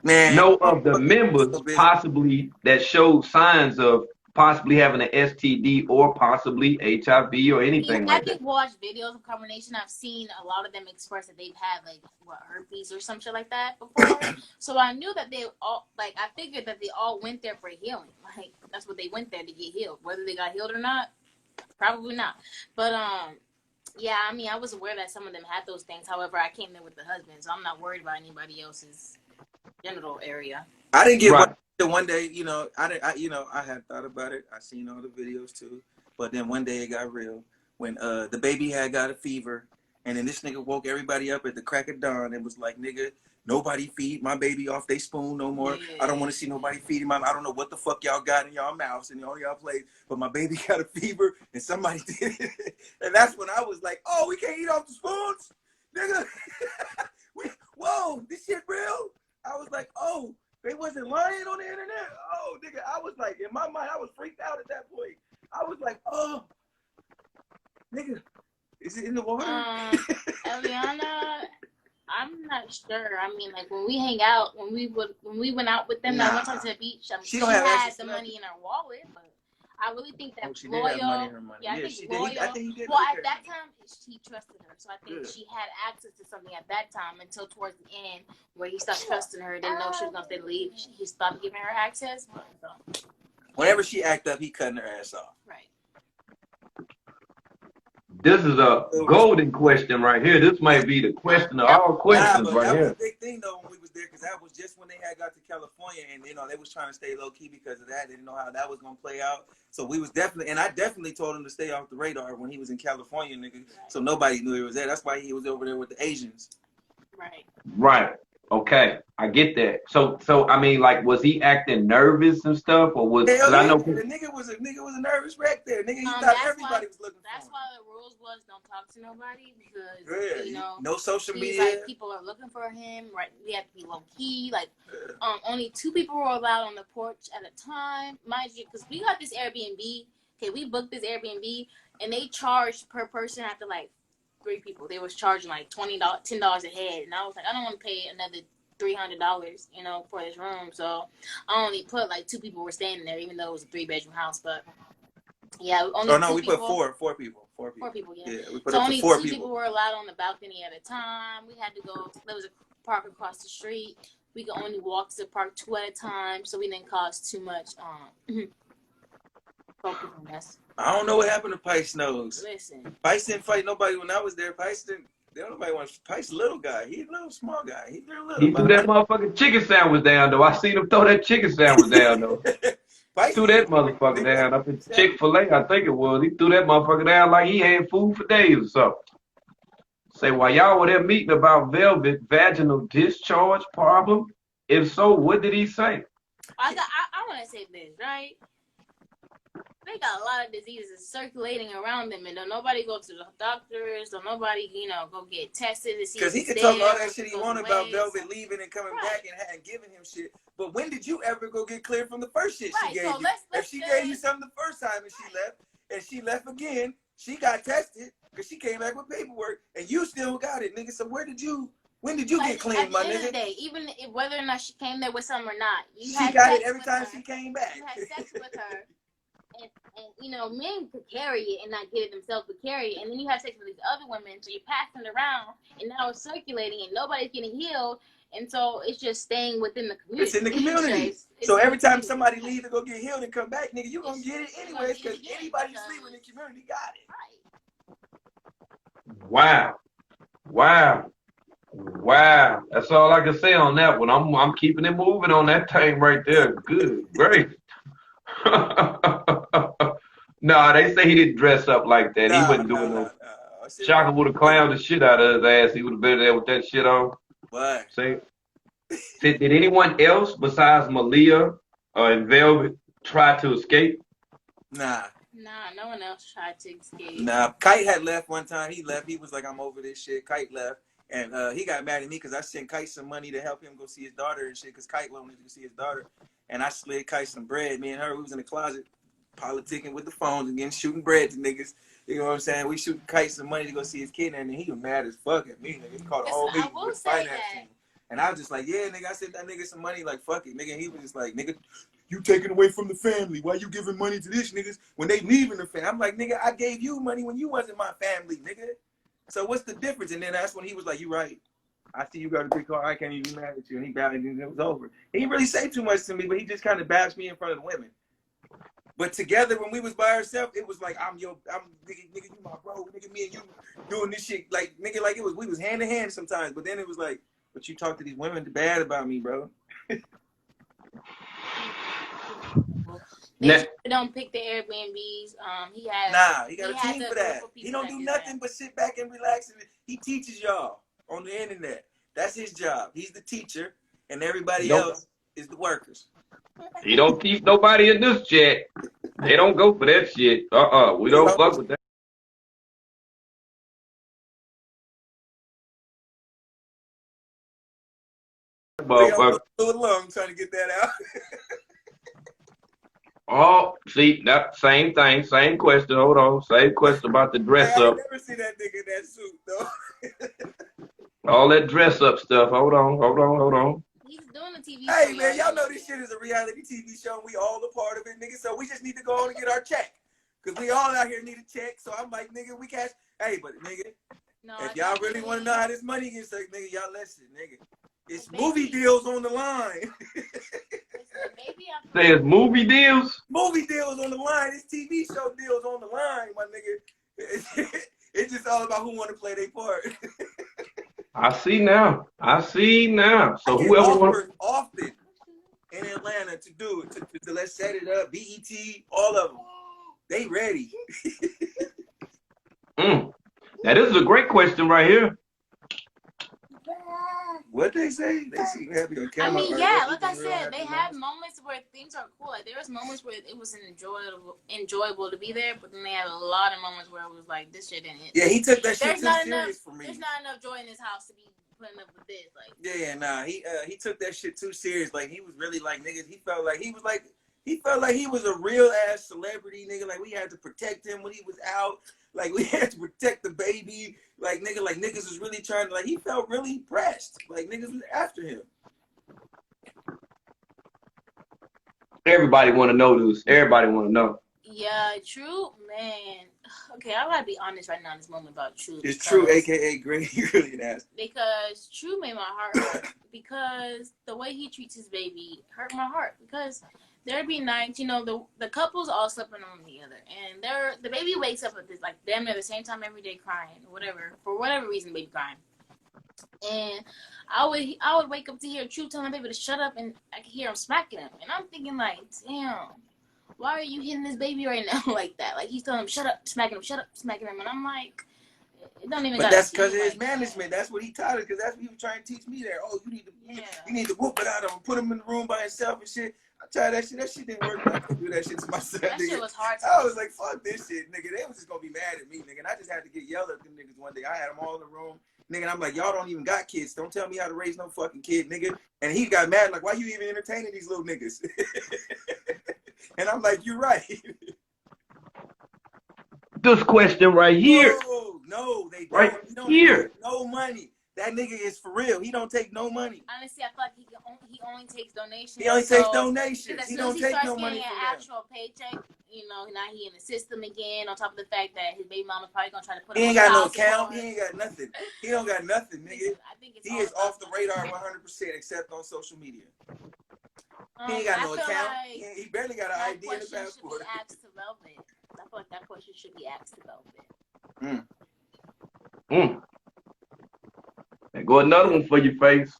man, know of the members possibly that show signs of possibly having an STD or possibly HIV or anything like that. I've watched videos of combination. I've seen a lot of them express that they've had like herpes or some shit like that before. So I knew that they all I figured that they all went there for healing. Like that's what they went there to get healed. Whether they got healed or not, probably not. But yeah, I mean I was aware that some of them had those things. However, I came there with the husband, so I'm not worried about anybody else's genital area. I didn't get one day, I had thought about it. I seen all the videos too. But then one day it got real when the baby had got a fever. And then this nigga woke everybody up at the crack of dawn and was like, nigga, nobody feed my baby off they spoon no more. Yeah. I don't want to see nobody feed him. I don't know what the fuck y'all got in y'all mouths and all y'all played. But my baby got a fever and somebody did it. And that's when I was like, oh, we can't eat off the spoons? Nigga, whoa, this shit real? I was like, oh, they wasn't lying on the internet? Oh, nigga, I was like, in my mind, I was freaked out at that point. I was like, oh, nigga, is it in the water? Eliana, I'm not sure. I mean, like when we hang out, when we went out with them that one time to the beach, she had the money in her wallet, but I really think that she loyal. did have money in her money. Yeah, I think she loyal. did. I think he did. Well, at that time, he trusted her, so I think Good. she had access to something at that time until towards the end, where he stopped trusting her, didn't know she was gonna stay to leave. He stopped giving her access. So. Whenever she act up, he cutting her ass off. Right. This is a golden question right here. This might be the question of all questions right that here. was a big thing though when we was there, because that was just when they had got to California, and you know they was trying to stay low key because of that. They didn't know how that was gonna play out. So we was definitely, and I definitely told him to stay off the radar when he was in California, nigga. So nobody knew he was there. That's why he was over there with the Asians. Right. Right. Okay. I get that. So I mean, like, was he acting nervous and stuff, or was? Hell I know the nigga was a nervous wreck there. Nigga, he thought everybody was looking for him. That's why the rules was don't talk to nobody because you know no social media. Like people are looking for him. Right, we have to be low key. Like only 2 people were allowed on the porch at a time, mind you, because we got this Airbnb. Okay, we booked this Airbnb and they charged per person after like 3 people. They was charging like $10 a head, and I was like, I don't want to pay another $300, you know, for this room. So I only put like 2 people were staying there, even though it was a 3-bedroom house. But yeah, only we put four people. 4 people, yeah. Yeah, we put so up only to 4 2 people were allowed on the balcony at a time. We had to go. There was a park across the street. We could only walk to the park 2 at a time, so we didn't cause too much focus on us. I don't know what happened to Pice Nose. Listen, Pice didn't fight nobody when I was there. Pice didn't. Nobody wants Pice, little guy. He's a little small guy. He's very little. he threw that motherfucking chicken sandwich down though. I seen him throw that chicken sandwich down though. Threw that motherfucker down up at Chick-fil-A, I think it was. He threw that motherfucker down like he had food for days or something. Say, while y'all were there meeting about Velvet vaginal discharge problem, if so, what did he say? I want to say this, right? They got a lot of diseases circulating around them, and don't nobody go to the doctors, don't nobody, you know, go get tested to see. Because he could talk all that shit he wanted about Velvet leaving and coming back and giving him shit. But when did you ever go get cleared from the first shit she gave you? If she gave you something the first time and she left again, she got tested because she came back with paperwork and you still got it, nigga. So when did you get clean, my nigga? At the end of the day, even whether or not she came there with some or not, she got it every time she came back. You had sex with her. And you know, men could carry it and not get it themselves, but carry it. And then you have sex with these other women, so you're passing it around, and now it's circulating, and nobody's getting healed. And so it's just staying within the community. It's in the community. So every time somebody leave to go get healed and come back, nigga, you gonna get it anyways, because anybody sleeping in the community got it. Wow. That's all I can say on that one. I'm keeping it moving on that thing right there. Good, great. No, they say he didn't dress up like that. He wasn't doing no. Shaka would have clowned the shit out of his ass. He would have been there with that shit on. What? See? Did anyone else besides Malia and Velvet try to escape? Nah, no one else tried to escape. Nah, Kite had left one time. He left. He was like, I'm over this shit. Kite left. And he got mad at me because I sent Kite some money to help him go see his daughter and shit, because Kite wanted to go see his daughter. And I slid Kite some bread. Me and her, we was in the closet politicking with the phones and shooting bread to niggas. You know what I'm saying? We shooting Kite some money to go see his kid, and he was mad as fuck at me, nigga. He called a whole meeting with the finance team. And I was just like, yeah, nigga, I sent that nigga some money, like, fuck it, nigga. And he was just like, nigga, you taking away from the family. Why you giving money to these niggas when they leaving the family? I'm like, nigga, I gave you money when you wasn't my family, nigga. So what's the difference? And then that's when he was like, you right. I see you got a big car. I can't even be mad at you. And he bowed and it was over. He didn't really say too much to me, but he just kind of bashed me in front of the women. But together, when we was by ourselves, it was like, I'm nigga, you my bro, nigga, me and you doing this shit, like, nigga, like we was hand in hand sometimes. But then it was like, but you talk to these women bad about me, bro. They don't pick the Airbnbs. He got a team for that. He don't do nothing but sit back and relax. And he teaches y'all on the internet. That's his job. He's the teacher, and everybody else is the workers. He don't teach nobody in this chat. They don't go for that shit. We don't fuck with that. motherfucker. So long trying to get that out. Oh, see, that same thing, same question. Hold on. Same question about the dress Hey, I up. never seen that nigga in that suit, though. All that dress up stuff. Hold on. He's doing a TV show. Hey, man, y'all know this shit is a reality TV show, and we all a part of it, nigga. So we just need to go on and get our check. Because we all out here need a check. So I'm like, nigga, we cash. Hey, but, nigga, if y'all really want to know how this money gets like, nigga, y'all listen, nigga. It's movie deals on the line. Says movie deals? Movie deals on the line. It's TV show deals on the line, my nigga. It's just all about who want to play their part. I see now. So I get whoever offers often in Atlanta to do it, to let's set it up. BET, all of them. They ready. That is a great question right here. What they say? They seem happy on camera. I mean, yeah, like I said, they have moments where things are cool. Like, there was moments where it was enjoyable to be there, but then they had a lot of moments where it was like, this shit didn't hit. Yeah, he took that shit too serious for me. There's not enough joy in this house to be putting up with this. Like, yeah, nah, he took that shit too serious. Like, he was really like, niggas, he felt like he was a real ass celebrity, nigga. Like, we had to protect him when he was out. Like, we had to protect the baby. Like, niggas was really trying to, like, he felt really pressed. Like, niggas was after him. Everybody want to know this. Everybody want to know. Yeah, True, man. Okay, I gotta be honest right now in this moment about True. It's True, aka Gray. Really an ass. Because True made my heart hurt. Because the way he treats his baby hurt my heart. Because there'd be nights, you know, the couples all sleeping on the other, and the baby wakes up at this like damn near the same time every day crying, whatever, for whatever reason, baby crying. And I would wake up to hear True telling my baby to shut up, and I could hear him smacking him, and I'm thinking like, damn, why are you hitting this baby right now like that? Like, he's telling him shut up, smacking him, shut up, smacking him, and I'm like, it don't even. But that's because of his management. That's what he taught us. Because that's what he was trying to teach me there. Oh, you need to whoop it out of him, put him in the room by himself and shit. I tried that shit. That shit didn't work. I couldn't do that shit to myself. That nigga. Shit was hard. I was like, fuck this shit, nigga. They was just gonna be mad at me, nigga. And I just had to get yelled at them niggas one day. I had them all in the room, nigga. And I'm like, y'all don't even got kids. Don't tell me how to raise no fucking kid, nigga. And he got mad, like, why you even entertaining these little niggas? And I'm like, you're right. This question right here. No, they don't. Right he don't here. Take no money. That nigga is for real. He don't take no money. Honestly, I feel like he only takes donations. He only takes donations. As he soon don't as take starts no money getting an actual paycheck, you know, now he in the system again. On top of the fact that his baby mama's probably gonna try to put him. He ain't got no account. He ain't got nothing. He don't got nothing, nigga. I think he is off the radar 100%, except on social media. He ain't got no account. Like he barely got an ID and a passport. Asked to Velvet. I feel like that question should be asked to Velvet. And go another one for your face.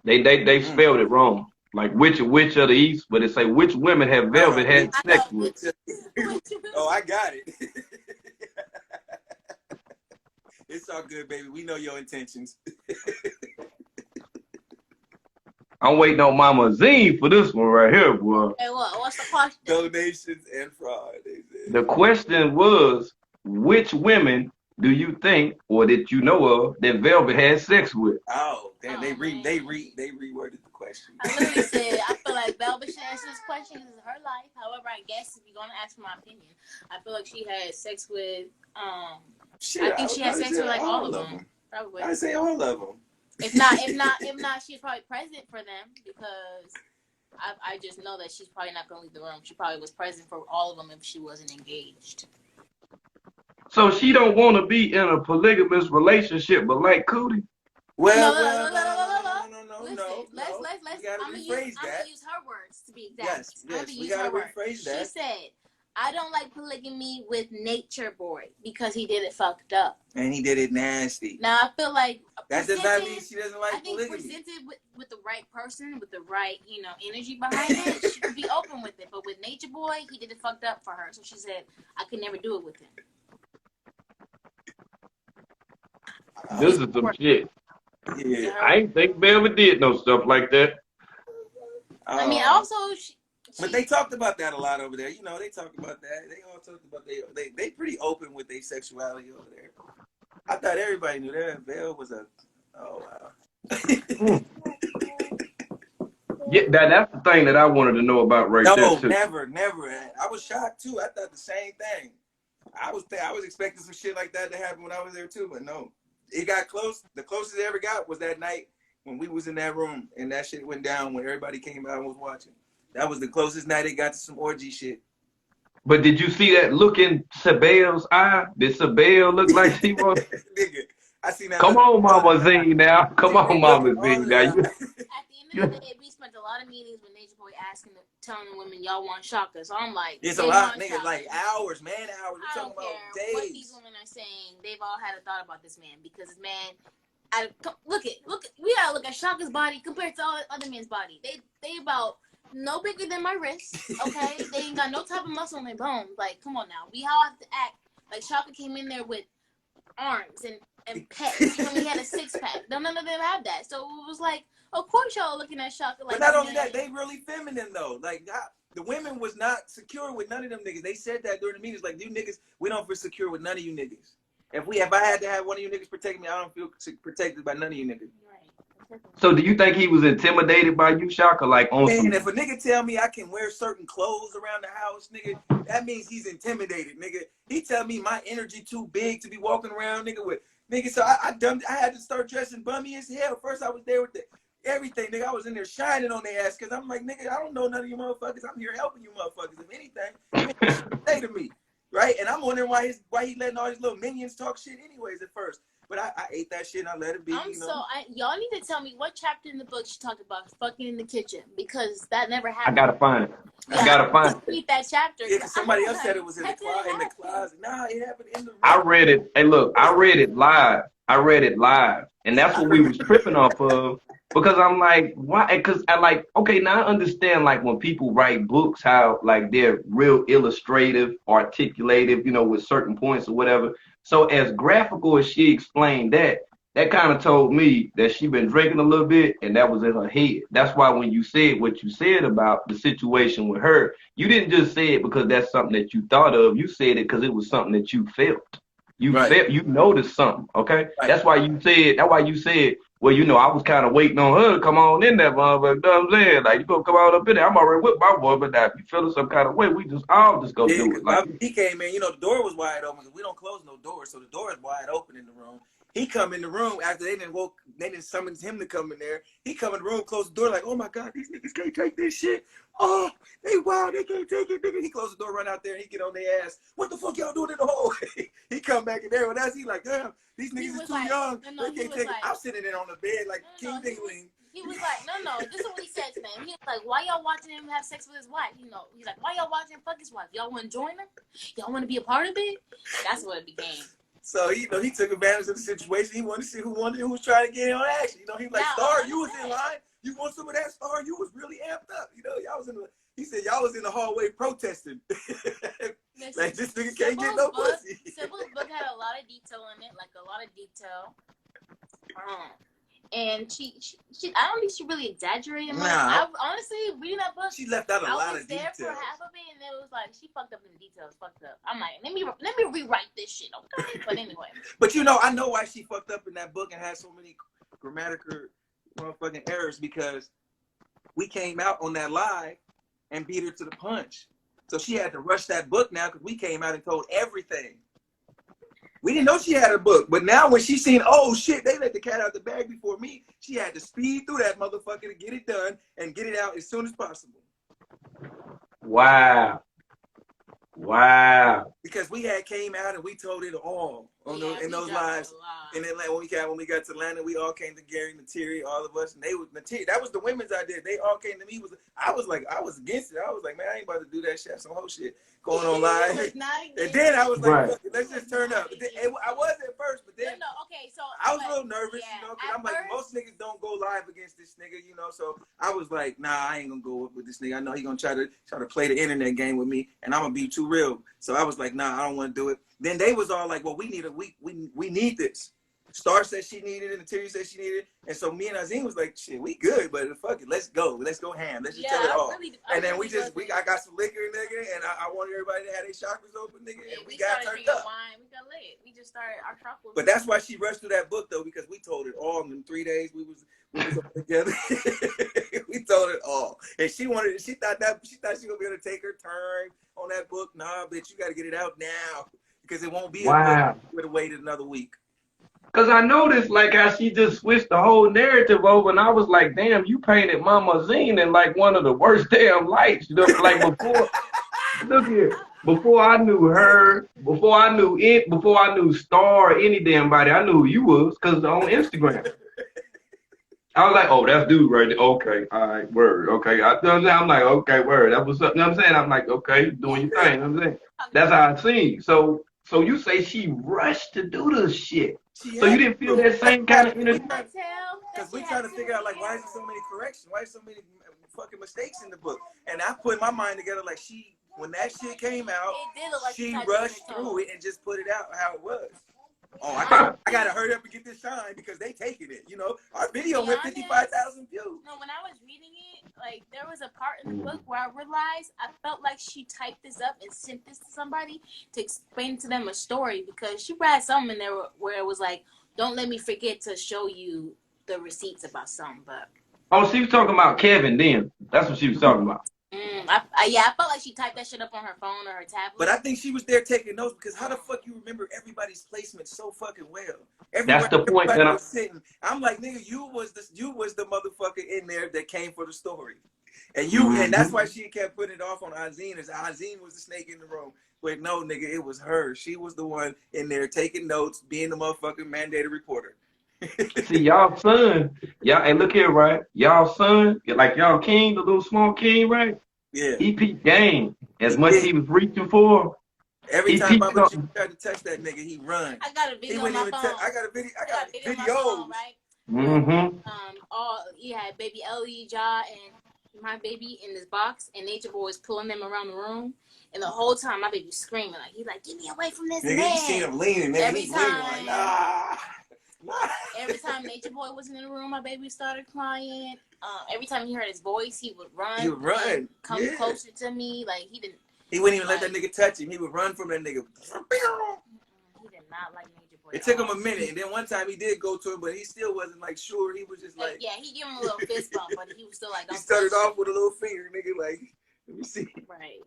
They spelled it wrong. Like which of the East, but it say which women have Velvet had sex with. Oh, I got it. It's all good, baby. We know your intentions. I'm waiting on Mama Zine for this one right here, boy. Hey, what's the question? Donations and fraud. The question was, which women do you think, or that you know of, that Velvet had sex with? Oh, damn! They reworded the question. I literally said, I feel like Velvet should answer this question because it's her life. However, I guess if you're gonna ask for my opinion, I feel like she had sex with. Shit, I think she had sex with like all of them. Probably. I say all of them. If not, she's probably present for them because I just know that she's probably not gonna leave the room. She probably was present for all of them if she wasn't engaged. So she don't want to be in a polygamous relationship, but like Cootie. Well, no. I'm gonna use her words to be exact. Yes, we gotta rephrase that. She said, I don't like polygamy with Nature Boy because he did it fucked up. And he did it nasty. Now, I feel like that does not mean she doesn't like polygamy. I think presented with the right person, with the right, energy behind it, she could be open with it. But with Nature Boy, he did it fucked up for her. So she said, I could never do it with him. This is some shit. Yeah. I ain't think Velvet did no stuff like that. I mean, also... But they talked about that a lot over there. They talked about that. They all talked about they pretty open with their sexuality over there. I thought everybody knew that. Vel was a Oh wow. Yeah, that's the thing that I wanted to know about right there No, too. never. I was shocked too. I thought the same thing. I was expecting some shit like that to happen when I was there too, but no. It got close. The closest it ever got was that night when we was in that room and that shit went down when everybody came out and was watching. That was the closest night it got to some orgy shit. But did you see that look in Sabelle's eye? Did Sabelle look like she was? Nigga, I seen that. Come on, Mama Z now. Come on, Mama Z now. At the end of the day, we spent a lot of meetings with Nature Boy telling the women, y'all want Shaka. So I'm like, it's a lot, nigga, like hours, man, hours. We're talking about days. What these women are saying, they've all had a thought about this man because this man, look, we gotta look at Shaka's body compared to all other men's body. They about no bigger than my wrist, okay? They ain't got no type of muscle on their bones. Like, come on now. We all have to act like Shaka came in there with arms and pecs when he had a six-pack. None of them have that. So it was like, of course y'all looking at Shaka like. But not only that, they really feminine though. Like the women was not secure with none of them niggas. They said that during the meetings. Like, you niggas, we don't feel secure with none of you niggas. If I had to have one of you niggas protect me, I don't feel protected by none of you niggas. Right. So do you think he was intimidated by you, Shaka? Like on Man, some... if a nigga tell me I can wear certain clothes around the house, nigga, that means he's intimidated, nigga. He tell me my energy too big to be walking around, nigga, with nigga. So I had to start dressing bummy as hell. First I was there with everything, nigga. I was in there shining on their ass because I'm like, nigga, I don't know none of you motherfuckers. I'm here helping you motherfuckers. If anything, say to me, right? And I'm wondering why he letting all these little minions talk shit anyways at first. But I ate that shit and I let it be. Y'all need to tell me what chapter in the book she talked about fucking in the kitchen because that never happened. I gotta find it. I gotta find it. Read that chapter. Yeah, because somebody else said it was in the closet. Nah, it happened in the room. I read it. Hey, look, I read it live. And that's what we was tripping off of. Because I'm like, why? Because I like, okay, now I understand like when people write books, how like they're real illustrative, articulative, with certain points or whatever. So as graphical as she explained that kind of told me that she been drinking a little bit and that was in her head. That's why when you said what you said about the situation with her, you didn't just say it because that's something that you thought of. You said it because it was something that you felt. You felt, you noticed something, okay? Right. That's why you said, well, I was kind of waiting on her to come on in there, motherfucker. You know what I'm saying? Like, you gonna come on up in there. I'm already with my boy, but now if you feeling some kind of way, I'll just go do it. Like, he came in, the door was wide open. We don't close no doors, so the door is wide open in the room. He come in the room after they didn't summon him to come in there. He come in the room, close the door, like, oh my God, these niggas can't take this shit. Oh, they wild, they can't take it, nigga. He closed the door, run out there, and he get on their ass. What the fuck y'all doing in the hallway? He come back in there with us. He like, damn, these niggas is too young. They can't take it. I'm sitting there on the bed like King Dingling. He was like, no, this is what he said to them. He was like, why y'all watching him have sex with his wife? He's like, why y'all watching him fuck his wife? Y'all want to join him? Y'all want to be a part of it? That's what it became. So, he took advantage of the situation. He wanted to see who was trying to get in on action. He was like, Star, you was in line. You want some of that, Star? You was really amped up. Y'all was he said y'all was in the hallway protesting. Like, this nigga can't get no pussy. Sibyl's book had a lot of detail in it, like a lot of detail. And she I don't think she really exaggerated much. I honestly reading that book. She left out a lot of details. I was there for half of it, and it was like she fucked up in the details. Fucked up. I'm like, let me rewrite this shit, okay? But anyway. But I know why she fucked up in that book and had so many grammatical motherfucking errors, because we came out on that lie and beat her to the punch. So she had to rush that book now because we came out and told everything. We didn't know she had a book, but now when she seen, oh shit, they let the cat out the bag before me, she had to speed through that motherfucker to get it done and get it out as soon as possible. Wow. Because we had came out and we told it all in those lives. And then when we got to Atlanta, we all came to Gary, Natiri, all of us, and that was the women's idea. They all came to me. I was against it. I was like, man, I ain't about to do that shit. Some whole shit going on live. And then I was like, look, let's just turn up. I was at first, but then I was a little nervous, because I'm like, most niggas don't go live against this nigga, so I was like, nah, I ain't gonna go with this nigga. I know he gonna try to play the internet game with me, and I'm gonna be too real. So I was like, nah, I don't want to do it. Then they was all like, well, we need this. Star said she needed it, and Terry said she needed it. And so me and Azim was like, shit, we good, but fuck it, let's go ham. Let's just tell it all. And then I got some liquor, nigga, and I wanted everybody to have their chakras open, nigga, and we got turned up. Wine. We got lit. We just start our troubles. But that's why she rushed through that book though, because we told it all in them 3 days we was all together. We told it all, and she thought she was gonna be able to take her turn on that book. Nah, bitch, you got to get it out now because it won't be. Wow. We would have waited another week. Cause I noticed like how she just switched the whole narrative over, and I was like, damn, you painted Mama Zine in like one of the worst damn lights. You know, like before. Look here. Before I knew her, before I knew Star or any damn body, I knew who you was because on Instagram. I was like, oh, that's dude right there. Okay, all right, word. Okay, I'm like, okay, word. That was something. You know what I'm saying? I'm like, okay, doing your thing. You know what I'm saying? That's how I seen. So you say she rushed to do this shit. So you didn't feel that same kind of energy? Because we trying to figure out like why is there so many corrections? Why is so many fucking mistakes in the book? And I put my mind together like when that shit came out, like she rushed through it and just put it out how it was. Oh, I gotta hurry up and get this shine because they taking it. You know, our video went 55,000 views. No, when I was reading it, like there was a part in the book where I realized I felt like she typed this up and sent this to somebody to explain to them a story because she had something in there where it was like, "Don't let me forget to show you the receipts about something." But she was talking about Kevin then. That's what she was talking about. I felt like she typed that shit up on her phone or her tablet. But I think she was there taking notes because how the fuck you remember everybody's placement so fucking well? That's the point. Was sitting. I'm like, nigga, you was the motherfucker in there that came for the story, and and that's why she kept putting it off on Azine. As Azine was the snake in the room. But no, nigga, it was her. She was the one in there taking notes, being the motherfucking mandated reporter. See, y'all son, hey, look here, right? Y'all son, like y'all king, the little small king, right? Yeah. He peeped game as much as he was reaching for. Every time Mama G tried to touch that nigga, he run. I got a video on my phone. I got a video. I got videos. Phone, right? Mm-hmm. He had baby Ellie, Ja, and my baby in this box, and Nature Boy was pulling them around the room. And the whole time, my baby was screaming like, "He's like, get me away from this man!" You seen him leaning, man. He's leaning like, nah. Every time Nature Boy was in the room, my baby started crying. Every time he heard his voice, he would run. He would run. Come closer to me. Like he wouldn't even let that nigga touch him. He would run from that nigga. He did not like Nature Boy. It took him a minute, and then one time he did go to him, but he still wasn't like sure. He was just like, yeah, he gave him a little fist bump, but he was still like, don't. He started off with a little finger, nigga. Like, let me see. Right.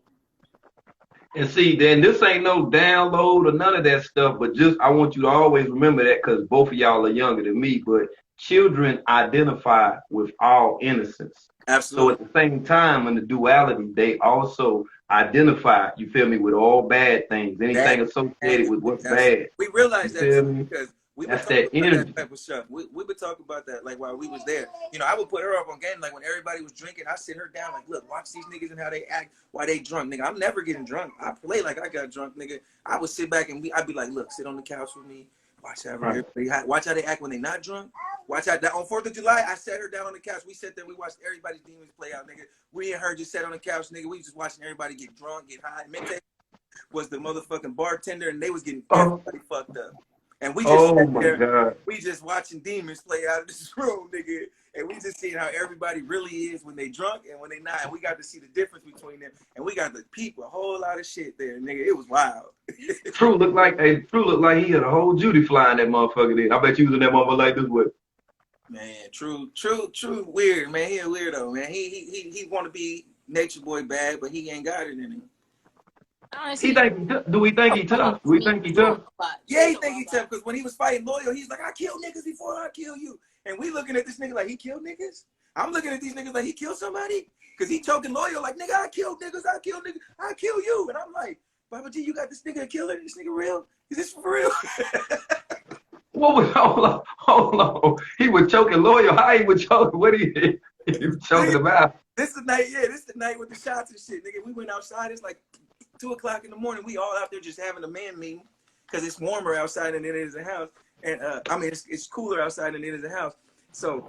And see, then this ain't no download or none of that stuff, but just I want you to always remember that because both of y'all are younger than me, but children identify with all innocence. Absolutely. So at the same time, in the duality, they also identify, you feel me, with all bad things, anything associated with what's bad. We realize that because we've been talking about that type of stuff. We've been talking about that like while we was there. You know, I would put her up on game like when everybody was drinking. I sit her down like, look, watch these niggas and how they act, why they drunk, nigga. I'm never getting drunk. I play like I got drunk, nigga. I would sit back and I'd be like, look, sit on the couch with me. Watch how they act when they not drunk. Watch how on 4th of July, I sat her down on the couch. We sat there, we watched everybody's demons play out, nigga. We and her just sat on the couch, nigga. We just watching everybody get drunk, get high. Mente was the motherfucking bartender, and they was getting everybody fucked up. And we just sat there, God. We just watching demons play out of this room, nigga. And we just seeing how everybody really is when they drunk and when they not. And we got to see the difference between them. And we got to peep a whole lot of shit there, nigga. It was wild. True looked like he had a whole Judy fly in that motherfucker there. I bet you was in that motherfucker like this way. Man, true, weird, man. He a weirdo, man. He want to be Nature Boy bad, but he ain't got it in him. Honestly, do we think he tough? Do we think he tough? Yeah, he think he tough because when he was fighting Loyal, he's like, I killed niggas before I kill you. And we looking at this nigga like he killed niggas. I'm looking at these niggas like he killed somebody because he choking Loyal like, nigga, I killed niggas, I kill niggas, I kill you. And I'm like, Baba G, you got this nigga a killer? This nigga real? Is this for real? Hold on. He was choking Loyal. How he was choking? What he was choking about? This is the night with the shots and shit, nigga. We went outside. It's like 2 o'clock in the morning. We all out there just having a man meeting because it's warmer outside than it is in the house. And I mean, it's cooler outside than it is in the house. So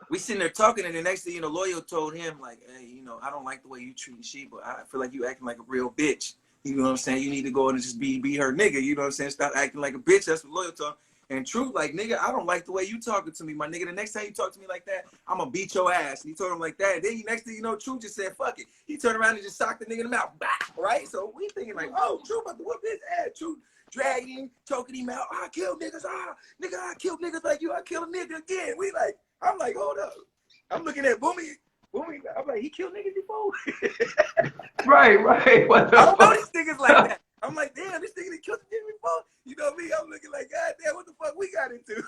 we sitting there talking, and the next thing you know, Loyal told him like, hey, you know, I don't like the way you treat Sheba. I feel like you acting like a real bitch. You know what I'm saying? You need to go and just be her nigga. You know what I'm saying? Stop acting like a bitch. That's what Loyal told him. And True, like, nigga, I don't like the way you talking to me, my nigga. The next time you talk to me like that, I'm gonna beat your ass. And he told him like that. And then next thing you know, True just said, fuck it. He turned around and just socked the nigga in the mouth. Bah! Right? So we thinking like, oh, True about to whoop his ass. True dragging him, choking him out. I kill niggas. Nigga, I kill niggas like you. I kill a nigga again. I'm like, hold up. I'm looking at Boomy. I'm like, he killed niggas before? Right. What the I don't know fuck? these niggas like that. I'm like, damn, this nigga that killed the nigga before? You know me? I'm looking like, God damn, what the fuck we got into?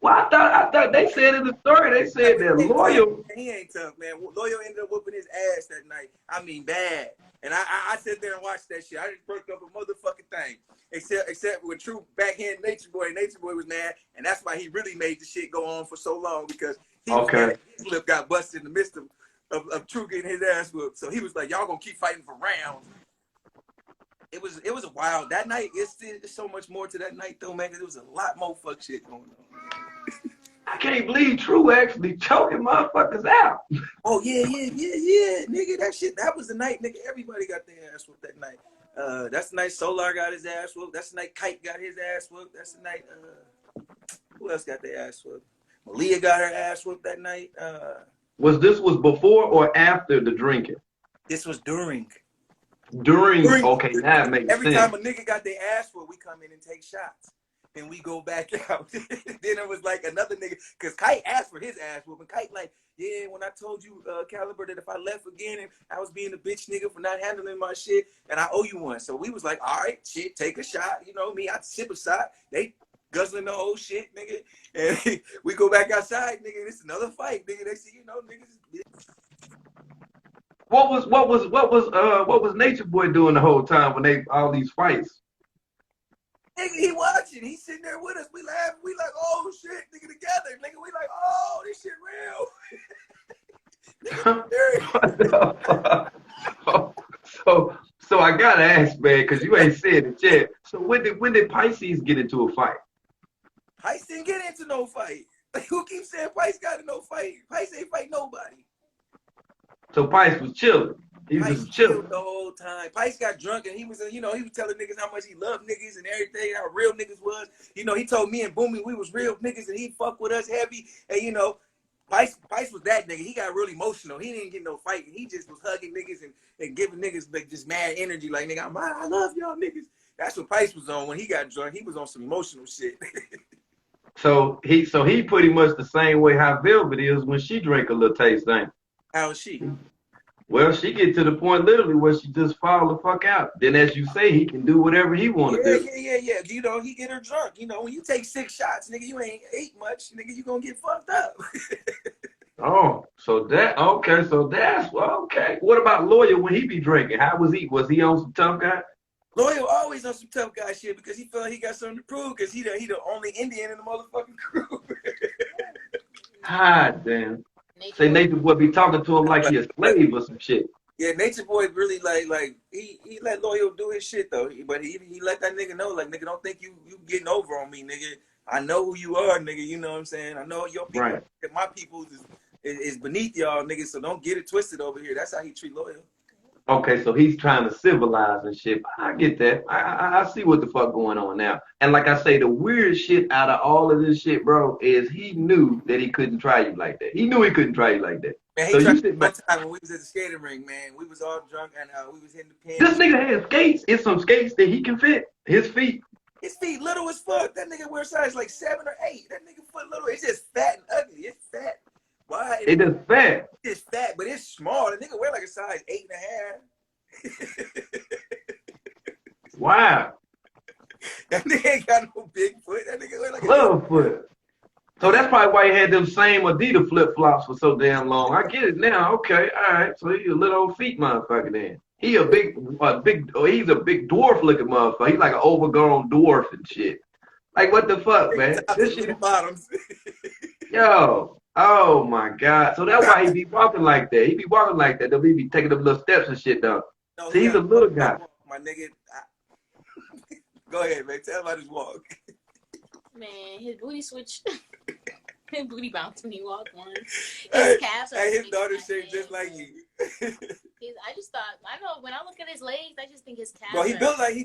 Well, I thought they said in the story, they said they're loyal. He ain't tough, man. Loyal ended up whooping his ass that night. I mean, bad. And I sit there and watch that shit. I just broke up a motherfucking thing. Except with True backhand Nature Boy. Nature Boy was mad. And that's why he really made the shit go on for so long, because his lip got busted in the midst of True getting his ass whooped. So he was like, y'all gonna keep fighting for rounds. It was a wild that night. It's so much more to that night though, man. There was a lot more fuck shit going on. I can't believe True actually choking motherfuckers out. Oh yeah, nigga. That was the night, nigga. Everybody got their ass whooped that night. That's the night Solar got his ass whooped. That's the night Kite got his ass whooped. That's the night who else got their ass whooped? Malia got her ass whooped that night. Was before or after the drinking? This was during. Okay, that makes sense. Every time a nigga got their ass whooped, we come in and take shots. And we go back out. Then it was like another nigga, because Kite asked for his ass whooping. Kite like, yeah, when I told you, Caliber, that if I left again and I was being a bitch nigga for not handling my shit, and I owe you one. So we was like, all right, shit, take a shot. You know me, I sip a shot. They guzzling the whole shit, nigga. And we go back outside, nigga. It's another fight, nigga. They see, you know, niggas. What was Nature Boy doing the whole time when all these fights? Nigga, he watching. He sitting there with us. We laugh. We like, oh shit, nigga, together. Nigga, we like, oh, this shit real. Nigga, so I gotta ask, man, because you ain't said it yet. So when did Pisces get into a fight? Pisces didn't get into no fight. Like, who keeps saying Pisces got into no fight? Pisces ain't fight nobody. So Pisces was chilling. He was just chilling the whole time. Pisces got drunk and he was telling niggas how much he loved niggas and everything, how real niggas was. You know, he told me and Boomy we was real niggas and he fuck with us heavy. And you know, Pisces was that nigga. He got really emotional. He didn't get no fight. He just was hugging niggas and giving niggas like just mad energy. Like, nigga, I love y'all niggas. That's what Pisces was on when he got drunk. He was on some emotional shit. So he pretty much the same way how Velvet is when she drink a little taste thing. How is she? Well, she get to the point literally where she just fall the fuck out. Then, as you say, he can do whatever he want to do. Yeah. You know, he get her drunk. You know, when you take 6 shots, nigga, you ain't ate much. Nigga, you gonna get fucked up. Oh, so that's okay. What about Loyal when he be drinking? How was he? Was he on some tough guy? Loyal always on some tough guy shit because he felt like he got something to prove because he the only Indian in the motherfucking crew. God damn. Say Nature Boy be talking to him like he a slave or some shit. Yeah, Nature Boy really like he let Loyal do his shit though. But he let that nigga know, like, nigga, don't think you getting over on me, nigga. I know who you are, nigga. You know what I'm saying? I know your people. Right. My people is beneath y'all, nigga. So don't get it twisted over here. That's how he treat Loyal. Okay, so he's trying to civilize and shit. I get that. I see what the fuck going on now. And like I say, the weird shit out of all of this shit, bro, is he knew that he couldn't try you like that. He knew he couldn't try you like that. Man, he tried one time when we was at the skating ring, man. We was all drunk and we was hitting the pin. This nigga has skates. It's some skates that he can fit. His feet little as fuck. That nigga wears size like 7 or 8. That nigga foot little. It's just fat and ugly. It's fat. Why? It is fat. It's fat, but it's small. The nigga wear like a size 8.5. Wow. That nigga ain't got no big foot. That nigga wear like little foot. So that's probably why he had them same Adidas flip-flops for so damn long. I get it now. Okay, all right. So he's a little old feet motherfucker then. He's a big dwarf looking motherfucker. He's like an overgrown dwarf and shit. Like, what the fuck, man? This shit. Bottoms. Yo. Oh my God. So that's why he be walking like that. He be walking like that. They'll be taking them little steps and shit though. No, so he's a little guy. My nigga. Go ahead, man. Tell him about his walk. Man, his booty switched. His booty bounced when he walked one. His calves are his daughter shaped just like you. I just thought, I know, when I look at his legs, I just think his calves. Bro, he built like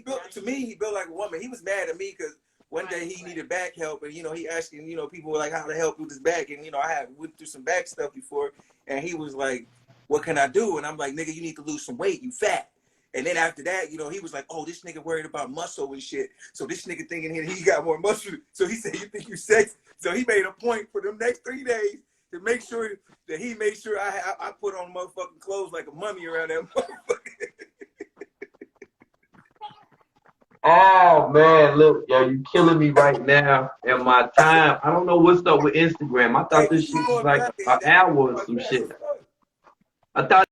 a woman. He was mad at me because one day he needed back help, and he asking people were like how to help with his back, and I had went through some back stuff before, and he was like, what can I do? And I'm like, nigga, you need to lose some weight, you fat. And then after that, he was like, oh, this nigga worried about muscle and shit. So this nigga thinking he got more muscle. So he said, you think you sexy? So he made a point for them next 3 days to make sure that he made sure I put on motherfucking clothes like a mummy around that motherfucker. Oh man, look, yo, you killing me right now. And my time, I don't know what's up with Instagram. I thought this shit was like an hour or some shit. I thought